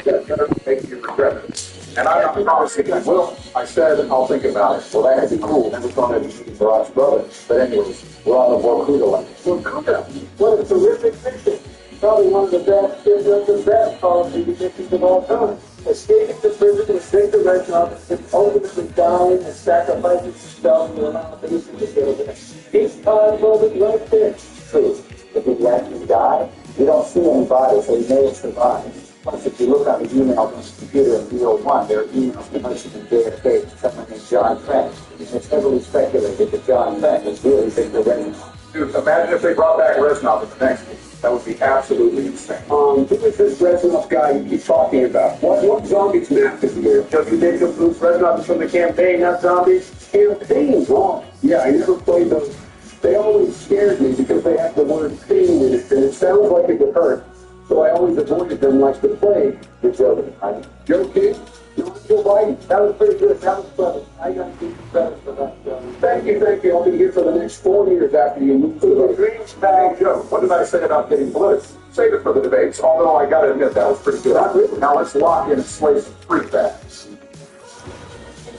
Speaker 8: Yeah, better make you regret it. And I'm not promising I will. I said I'll think about it.
Speaker 9: Well, that'd be cool. Never thought I'd be meeting Barack's brother. But anyways, we're on the Vorkuta line.
Speaker 10: Vorkuta, what a terrific mission. Probably one of the best, if not the best, policy missions of all time. Escaping the prison with Victor Reznov and ultimately dying and sacrificing himself to allow the mission to go there. Each time moment right there.
Speaker 9: True. If he actually died, you don't see any body, so he may have survived. Plus, if you look on the emails on the computer in DO1, there are emails from Hudson and JFK to someone named John Trent. It's heavily speculated that John Trent was really Victor Reznov.
Speaker 8: Dude, imagine if they brought back Reznov in the next one. That would be absolutely insane.
Speaker 7: Who is this Reznov guy you keep talking about? What zombies map is here?
Speaker 10: Just you think of Bruce Reznov from the campaign, not zombies?
Speaker 7: Campaign, wrong. Yeah, I never played those. They always scared me because they had the word pain in it, and it sounds like it would hurt. So I always avoided them like the plague.
Speaker 9: You're joking, right?
Speaker 7: Joking? No, Joe Biden.
Speaker 10: That was pretty good. That was clever. I got to give you credit for that, Joe.
Speaker 7: Thank you. I'll be here for the next 4 years after you move to the
Speaker 10: Dreams
Speaker 8: Hey,
Speaker 10: back.
Speaker 8: Joe, what did I say about getting bullets? Save it for the debates, although I gotta admit that was pretty good. Now let's lock in and slay some free facts.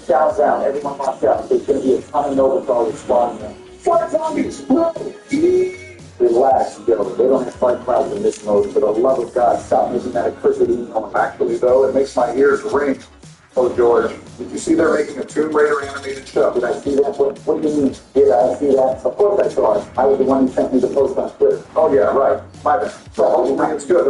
Speaker 9: Shouts out. Everyone watch out. There's going to be a ton of Novichok responding.
Speaker 7: Fight zombies! No!
Speaker 9: Relax, Joe. They don't have fight clouds in this mode. For the love of God, stop making that accursed email.
Speaker 8: Actually, though, it makes my ears ring. Oh, George, did you see they're making a Tomb Raider animated show?
Speaker 9: Did I see that? What do you mean? Did I see that? Of course I saw it. I was the one who sent me the post on Twitter.
Speaker 8: Oh, yeah, right. My bad. So hopefully it's good.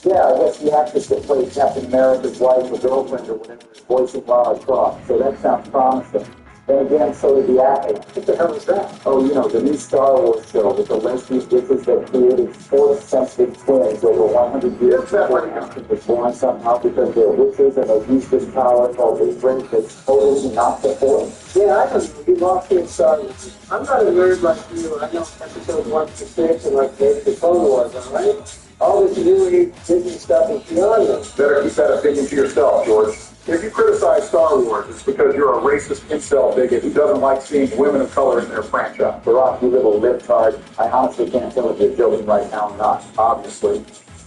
Speaker 9: Yeah, I guess the actress that played Captain America's wife or girlfriend or whatever is voicing Lara Croft. So that sounds promising. Then again, so did the actor.
Speaker 10: What the hell is that?
Speaker 9: Oh, you know, the new Star Wars show with the lesbian bitches that created force-sensitive twins over 100 years before Anakin was born somehow because they're witches and they use this power called the French that's totally not the force.
Speaker 10: Yeah, I don't know. You lost me in Star Wars. I'm not a nerd like you. I know episodes 1 to 6 and like maybe the Clone Wars, all right? All this new Disney stuff is beyond them.
Speaker 8: Better keep that opinion to yourself, George. If you criticize Star Wars, it's because you're a racist incel bigot who doesn't like seeing women of color in their franchise.
Speaker 9: Barack, you little libtard. I honestly can't tell if you're joking right now or not.
Speaker 8: Obviously.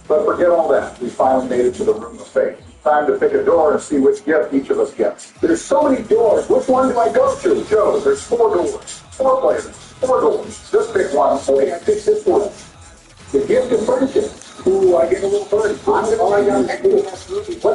Speaker 8: But forget all that. We finally made it to the room of fate. Time to pick a door and see which gift each of us gets.
Speaker 7: There's so many doors. Which one do I go to?
Speaker 8: Joe, there's 4 doors. 4 players. 4 doors. Just pick one.
Speaker 7: Okay, I picked this one. The gift of friendship. Ooh, I get a little birdie. What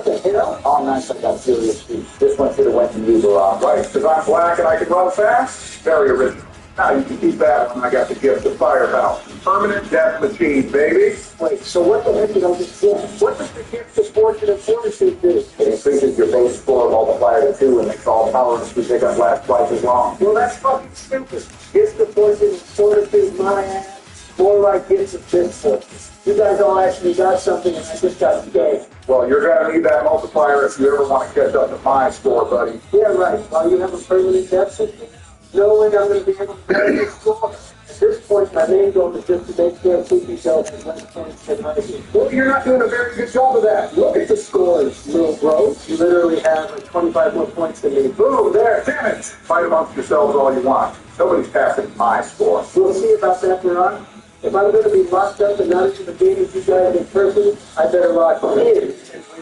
Speaker 7: the hell?
Speaker 9: Oh, nice, I got serious speech. This one should have went to you, Barack.
Speaker 8: Right, because I'm black and I can run fast? Very original. Now you can keep that one. I got the gift of firepower. Permanent death machine, baby.
Speaker 10: Wait, so what the heck did I just get? What does the gift of fortune and fortitude do?
Speaker 9: It increases your base score multiplier to 2 and makes all powers you pick up last twice as long.
Speaker 10: Well, that's fucking stupid. Gift of fortune and fortitude, my ass. More like gifts of Bigfoot. You guys all actually got something and I just got scared.
Speaker 8: Well, you're going to need that multiplier if you ever want to catch up to my score, buddy.
Speaker 10: Yeah, right. While you have a permanent deficit, no way I'm going to be able to play this score. At this point, my main goal is just to make sure Poopy sells as much points as I do.
Speaker 8: Well, you're not doing a very good job of that. Look at the scores, little bro.
Speaker 10: You literally have like 25 more points than me.
Speaker 8: Boom, there, damn it. Fight amongst yourselves all you want. Nobody's passing my score.
Speaker 10: We'll see about that, Barack. If I'm going to be locked up and not even engaging you guys in person, I better lock in and win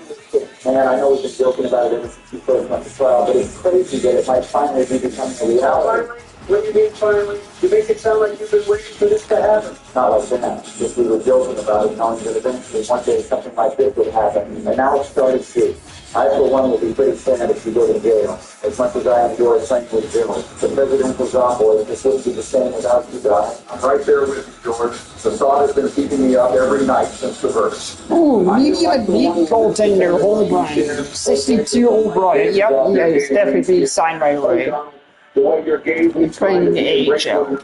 Speaker 10: this game.
Speaker 9: Man, I know we've been joking about it ever since you first went to trial, but it's crazy that it might finally be becoming a
Speaker 10: Now,
Speaker 9: reality.
Speaker 10: finally, what do you mean finally? You make it sound like you've been waiting for this to happen.
Speaker 9: Not like that. Just we were joking about it, knowing that eventually one day something like this would happen. And now it's started to. I, for one, will be pretty sad if you go to jail. As much as I enjoy playing with Jill, the presidential job boy, this wouldn't be the same without you guys.
Speaker 8: I'm right there with you, George. The thought has been keeping me up every night since the verse.
Speaker 2: Ooh, medium elite goaltender O'Brien. 62 O'Brien. Yep, yeah, he's definitely be signed right away.
Speaker 7: The way your game
Speaker 2: He's playing in the AHL.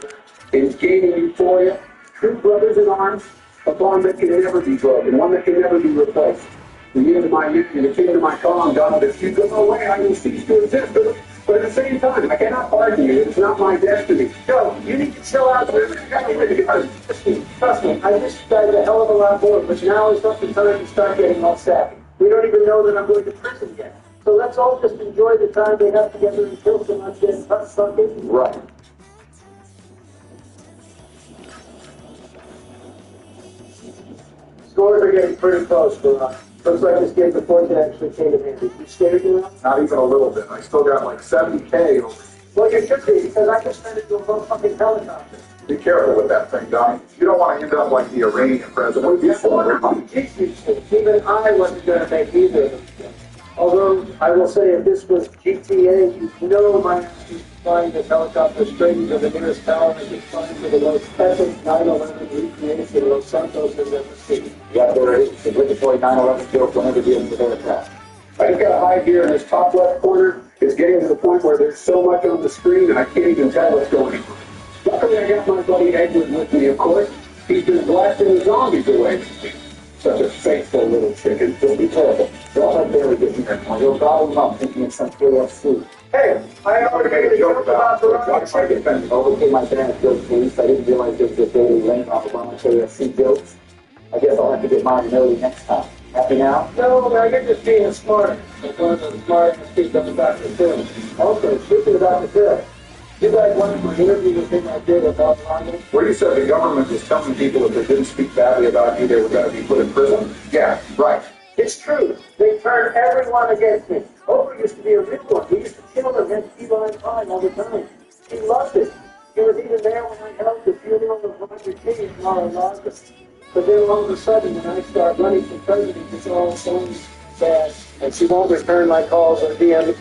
Speaker 7: is gaining euphoria. True brothers in arms, a bond that can never be broken, one that can never be replaced. The end of my union, the kingdom of my calm, God, if you go away, I will cease to exist. But at the same time, I cannot pardon you. It's not my destiny.
Speaker 10: Joe, you need to chill out. Trust me, I wish you guys a hell of a lot more, but now is not the time to start getting all sappy. We don't even know that I'm going to prison yet. So let's all just enjoy the time they have together until someone gets fucking
Speaker 9: Right.
Speaker 10: Scores are getting pretty close, but looks like this game before can actually came in handy. You scared you now?
Speaker 8: Not even a little bit. I still got like 70K over.
Speaker 10: Well, you should be, because I just turned into a motherfucking helicopter.
Speaker 8: Be careful with that thing, Donnie. You don't want to end up like the Iranian president.
Speaker 10: Even I wasn't going to make either of them. Although, I will say, if this was GTA, you know my ass is flying this helicopter straight into the nearest tower and just flying to the most epic 9/11 recreation Los Santos has ever seen.
Speaker 9: You got the obligatory 9/11 joke whenever dealing with aircraft.
Speaker 7: I just got a high here in this top left corner. It's getting to the point where there's so much on the screen that I can't even tell what's going on. Luckily, I got my buddy Edward with me, of course. He's been blasting the zombies away. Such a faithful little chicken.
Speaker 9: Just be careful. Don't let Barry get you there. You'll gobble him up thinking it's some KFC.
Speaker 10: Hey, I already made a joke about the rocket.
Speaker 9: Okay, my bad joke, please. I didn't realize there was a daily lane off of one of my KFC jokes. I guess I'll have to get mine early next time. Happy now?
Speaker 10: No, man, you're just being smart. Like one of the smartest people on Dr. Phil. Also, speaking of Dr. Phil, you guys wanted my interview with him I did about London?
Speaker 8: Where you said the government was telling people if they didn't speak badly about you, they were going to be put in prison? Yeah, right.
Speaker 10: It's true. They turned everyone against me. Oprah used to be a real one. He used to chill and have key lime pie all the time. He loved it. He was even there when I held the funeral of Roger King in Mar-a-Lago. But then all of a sudden, when I start running for president, it's all so bad. And she won't return my calls or DM.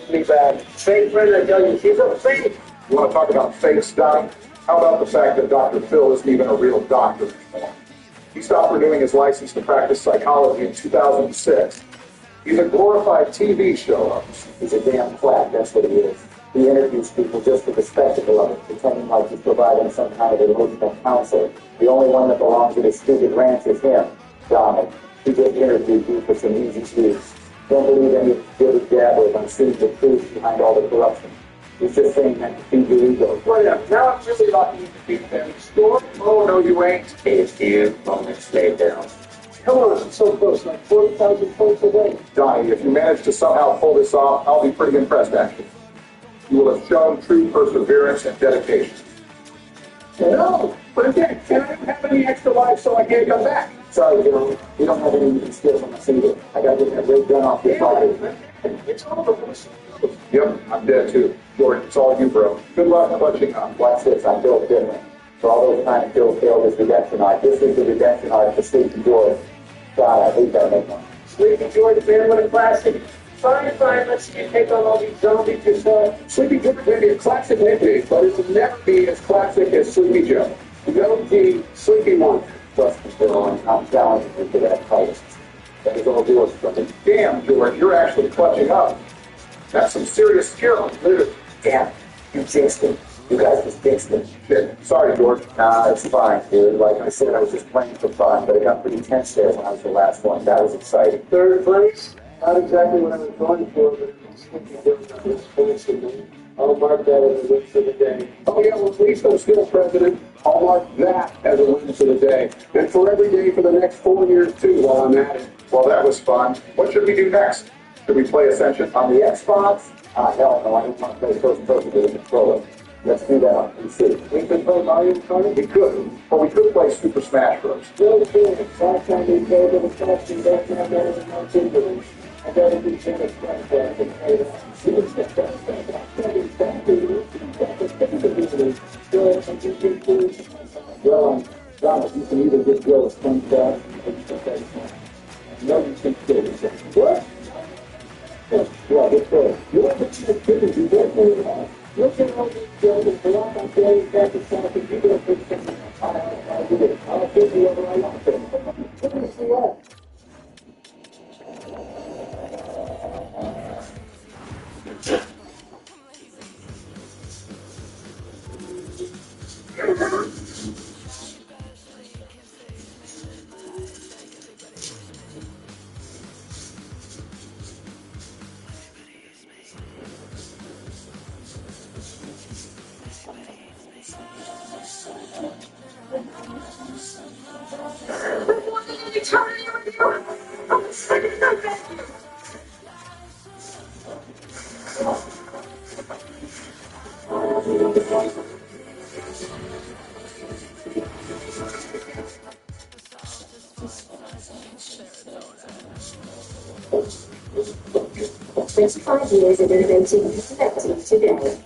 Speaker 7: Pretty bad. Fake friend, I tell you, she's a fake.
Speaker 8: You want to talk about fakes, Doc? How about the fact that Dr. Phil isn't even a real doctor anymore? He stopped renewing his license to practice psychology in 2006. He's a glorified TV show host.
Speaker 9: He's a damn quack, that's what he is. He interviews people just for the spectacle of it, pretending like he's providing some kind of emotional counsel. The only one that belongs at his stupid ranch is him, Donald. He just interviewed you for some easy views. Don't believe any gibber jabber on seeing the truth behind all the corruption. He's just saying that to feed your ego.
Speaker 7: Wait up, now I'm really lucky to be in the store.
Speaker 8: Oh, no, you ain't.
Speaker 9: It's you, moments laid down.
Speaker 7: Come on, I'm so close, like 40,000 points away.
Speaker 8: Donnie, if you manage to somehow pull this off, I'll be pretty impressed, actually. You will have shown true perseverance and dedication.
Speaker 7: No, but again, can I have any extra life so I can't come back?
Speaker 9: Sorry, Joe. You don't have any skills on my either. I got to get that ray gun off your body.
Speaker 10: It's all the most.
Speaker 8: Yep, I'm dead too. Jordan, it's all you, bro. Good luck clutching up.
Speaker 9: Watch this. I'm built different. For all those times Joe failed his redemption arc, this is the redemption arc for Sleepy George. God, I hate that nickname.
Speaker 10: Sleepy George, man, what a classic. Fine, let's see you take on all these zombies yourself.
Speaker 8: Sleepy George may be a classic nickname, but it'll never be as classic as Sleepy Joe. Joe G, Sleepy One.
Speaker 9: Trust me, Bill, I'm challenging you to that fight. That is all yours from me.
Speaker 8: Damn, George, you're actually clutching up. That's some serious skill, dude.
Speaker 9: Damn, you jinxed it. You guys just jinxed it.
Speaker 8: Shit. Sorry, George.
Speaker 9: Nah, it's fine, dude. Like I said, I was just playing for fun, but it got pretty tense there when I was the last one. That was exciting.
Speaker 10: Third place, not exactly what I was going for, but it's Sleepy George on this place to me. I'll mark that as a win for the day.
Speaker 8: Oh, yeah, well, please don't steal, President. I'll mark that as a win for the day. And for every day for the next 4 years, too, while I'm at it. Well, that was fun. What should we do next? Should we play Ascension?
Speaker 9: On the Xbox? Hell no, I don't want to play first person with a controller. Let's do that on PC.
Speaker 10: We could play Mario Kart.
Speaker 8: We could, but we could play Super Smash Bros.
Speaker 10: Still doing it. Last time we played with a question, that's not better than no Timberland. I gotta be finished right there.
Speaker 9: Well, Donald, you can either get Bill a spring back or you can take one. No, you can kill yourself. What? Yeah, let's go. You don't get your kids, you definitely have. Look at all these girls and go out on playing back and forth and you don't think that I'll do it. I'll give you whatever I want to. Let me see that.
Speaker 6: Five years of innovating and connecting today.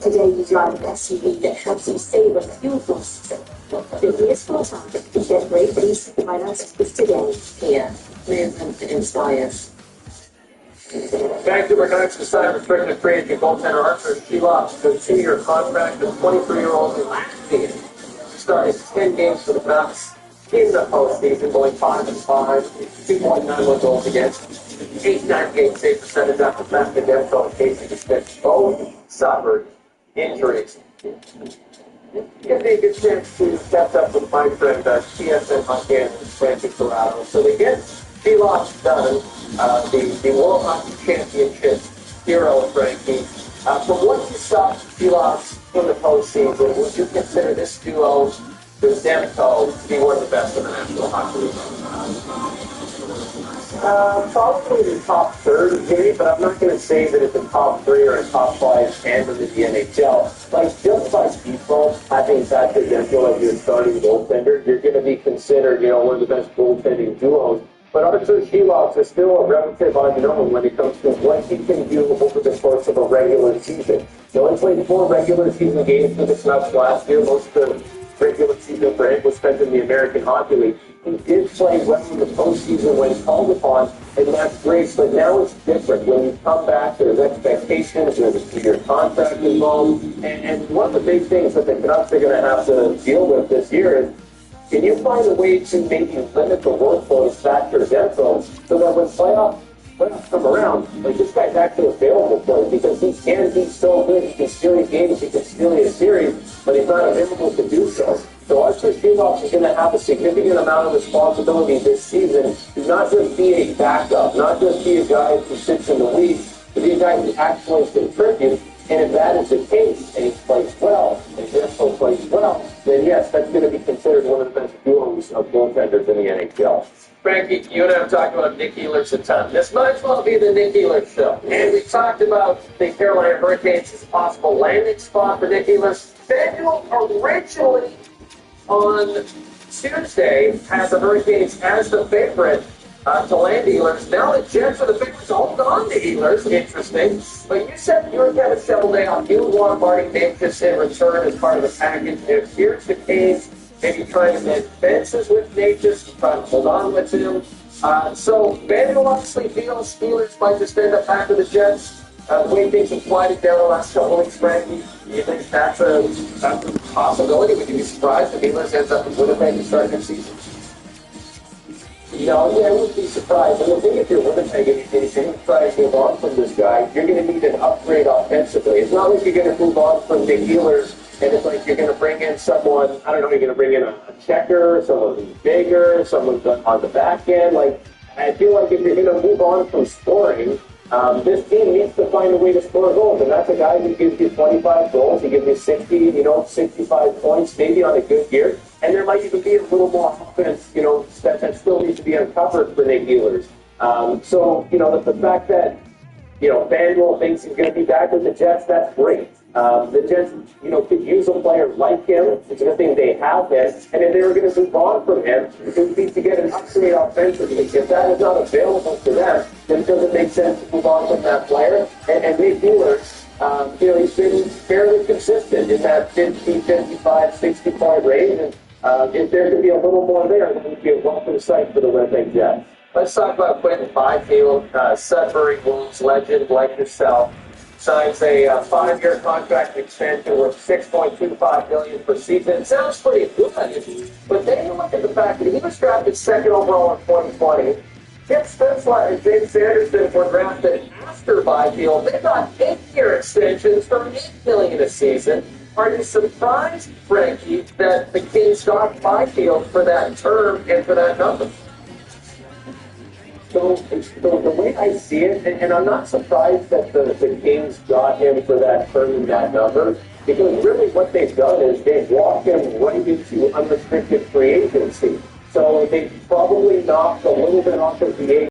Speaker 6: Today you drive an SUV that helps you save on fuel costs. The year's full time to get great lease finance is today. Here, movement that inspires.
Speaker 5: Vancouver Canucks decided restricted free agent goaltender Arthur Sheloff to a 2-year contract with 23-year-old last season. Starting 10 games for the Canucks in the postseason, going 5-5, 2.91 goals against, 898 save percentage after Matt Demko and Casey Smith both suffered injuries. Give me a good chance to catch up with my friend TSN Montana and Frankie Corrado. So they get Sheloff done, the World Hockey Championship hero, Frankie. From what you saw Sheloff in the postseason, would you consider this duo with Demko to be one of the best in the National Hockey League? Probably in the top third, maybe, but I'm not going to say that it's a top 3 or a top 5 tandem in the NHL. Like, just by default, I think Zach Demko as your starting goaltender, you're going to be considered, one of the best goaltending duos. But Arthur Sheloff is still a relative unknown when it comes to what he can do over the course of a regular season. He only played 4 regular season games for the Canucks last year. Most of the regular season for him was spent in the American Hockey League. He did play well in the postseason when called upon, and that's great. But now it's different. When you come back, there's expectations, there's a 2-year contract involved. And one of the big things that the Canucks are going to have to deal with this year is, can you find a way to maybe limit the workload factor Demko so that when playoffs come around, like, this guy's actually available for it because he can be so good. He can steal his games, he can steal his series, but he's not available to do so. So Arthur Sheloff is going to have a significant amount of responsibility this season to not just be a backup, not just be a guy who sits in the weeds, to be a guy who actually contributes. And if that is the case, and he plays well, and Demko plays well, then yes, that's going to be considered one of the best duos of goaltenders in the NHL. Frankie, you and I have talked about Nick Ehlers a ton. This might as well be the Nick Ehlers show. And we talked about the Carolina Hurricanes as a possible landing spot for Nick Ehlers. Scheduled originally on Tuesday has the Hurricanes as the favorite to land the Oilers. Now the Jets are the favorites to hold on to Oilers. Interesting. But you said you were going to settle down. You want Marty Necas in return as part of the package. If here's the case, maybe trying to mend fences with Necas, trying to hold on with him. So Ben obviously feels Steelers might just end up back with the Jets. The way things have quieted down the last couple of weeks, Frankie, do you think that's a possibility? Would you be surprised if Steelers ends up in Winnipeg to start next season?
Speaker 10: No, yeah, I wouldn't be surprised. And the thing if you're Winnipeg, if you try to move on from this guy, you're going to need an upgrade offensively. It's not like you're going to move on from the Steelers and it's like you're going to bring in someone, I don't know, you're going to bring in a checker, someone who's bigger, someone on the back end. Like, I feel like if you're going to move on from scoring, this team needs to find a way to score goals, and that's a guy who gives you 25 goals. He gives you 60, 65 points, maybe on a good year. And there might even be a little more offense, that still needs to be uncovered for the Steelers. So, the fact that, Fanduel thinks he's going to be back with the Jets, that's great. The Jets, could use a player like him. It's a good thing they have him. And if they were going to move on from him, it would be to get an upgrade offensively. If that is not available to them, then it doesn't make sense to move on from that player. And Nate Wheeler, he's been fairly consistent in that 50, 55, 60 point range. And if there could be a little more there, then it would be a welcome sight for the Winnipeg Jets.
Speaker 5: Let's talk about Quentin Byfield, Sudbury Wolves legend like yourself. Signs a 5-year contract extension worth $6.25 million per season. It sounds pretty good, but then you look at the fact that he was drafted second overall in 2020. Tim Stutzler and James Sanderson were drafted after Byfield. They got 8-year extensions for $8 million a season. Are you surprised, Frankie, that the Kings got Byfield for that term and for that number?
Speaker 10: So the way I see it, and I'm not surprised that the Kings got him for that term and that number, because really what they've done is they've walked him right into unrestricted free agency. So they probably knocked a little bit off of the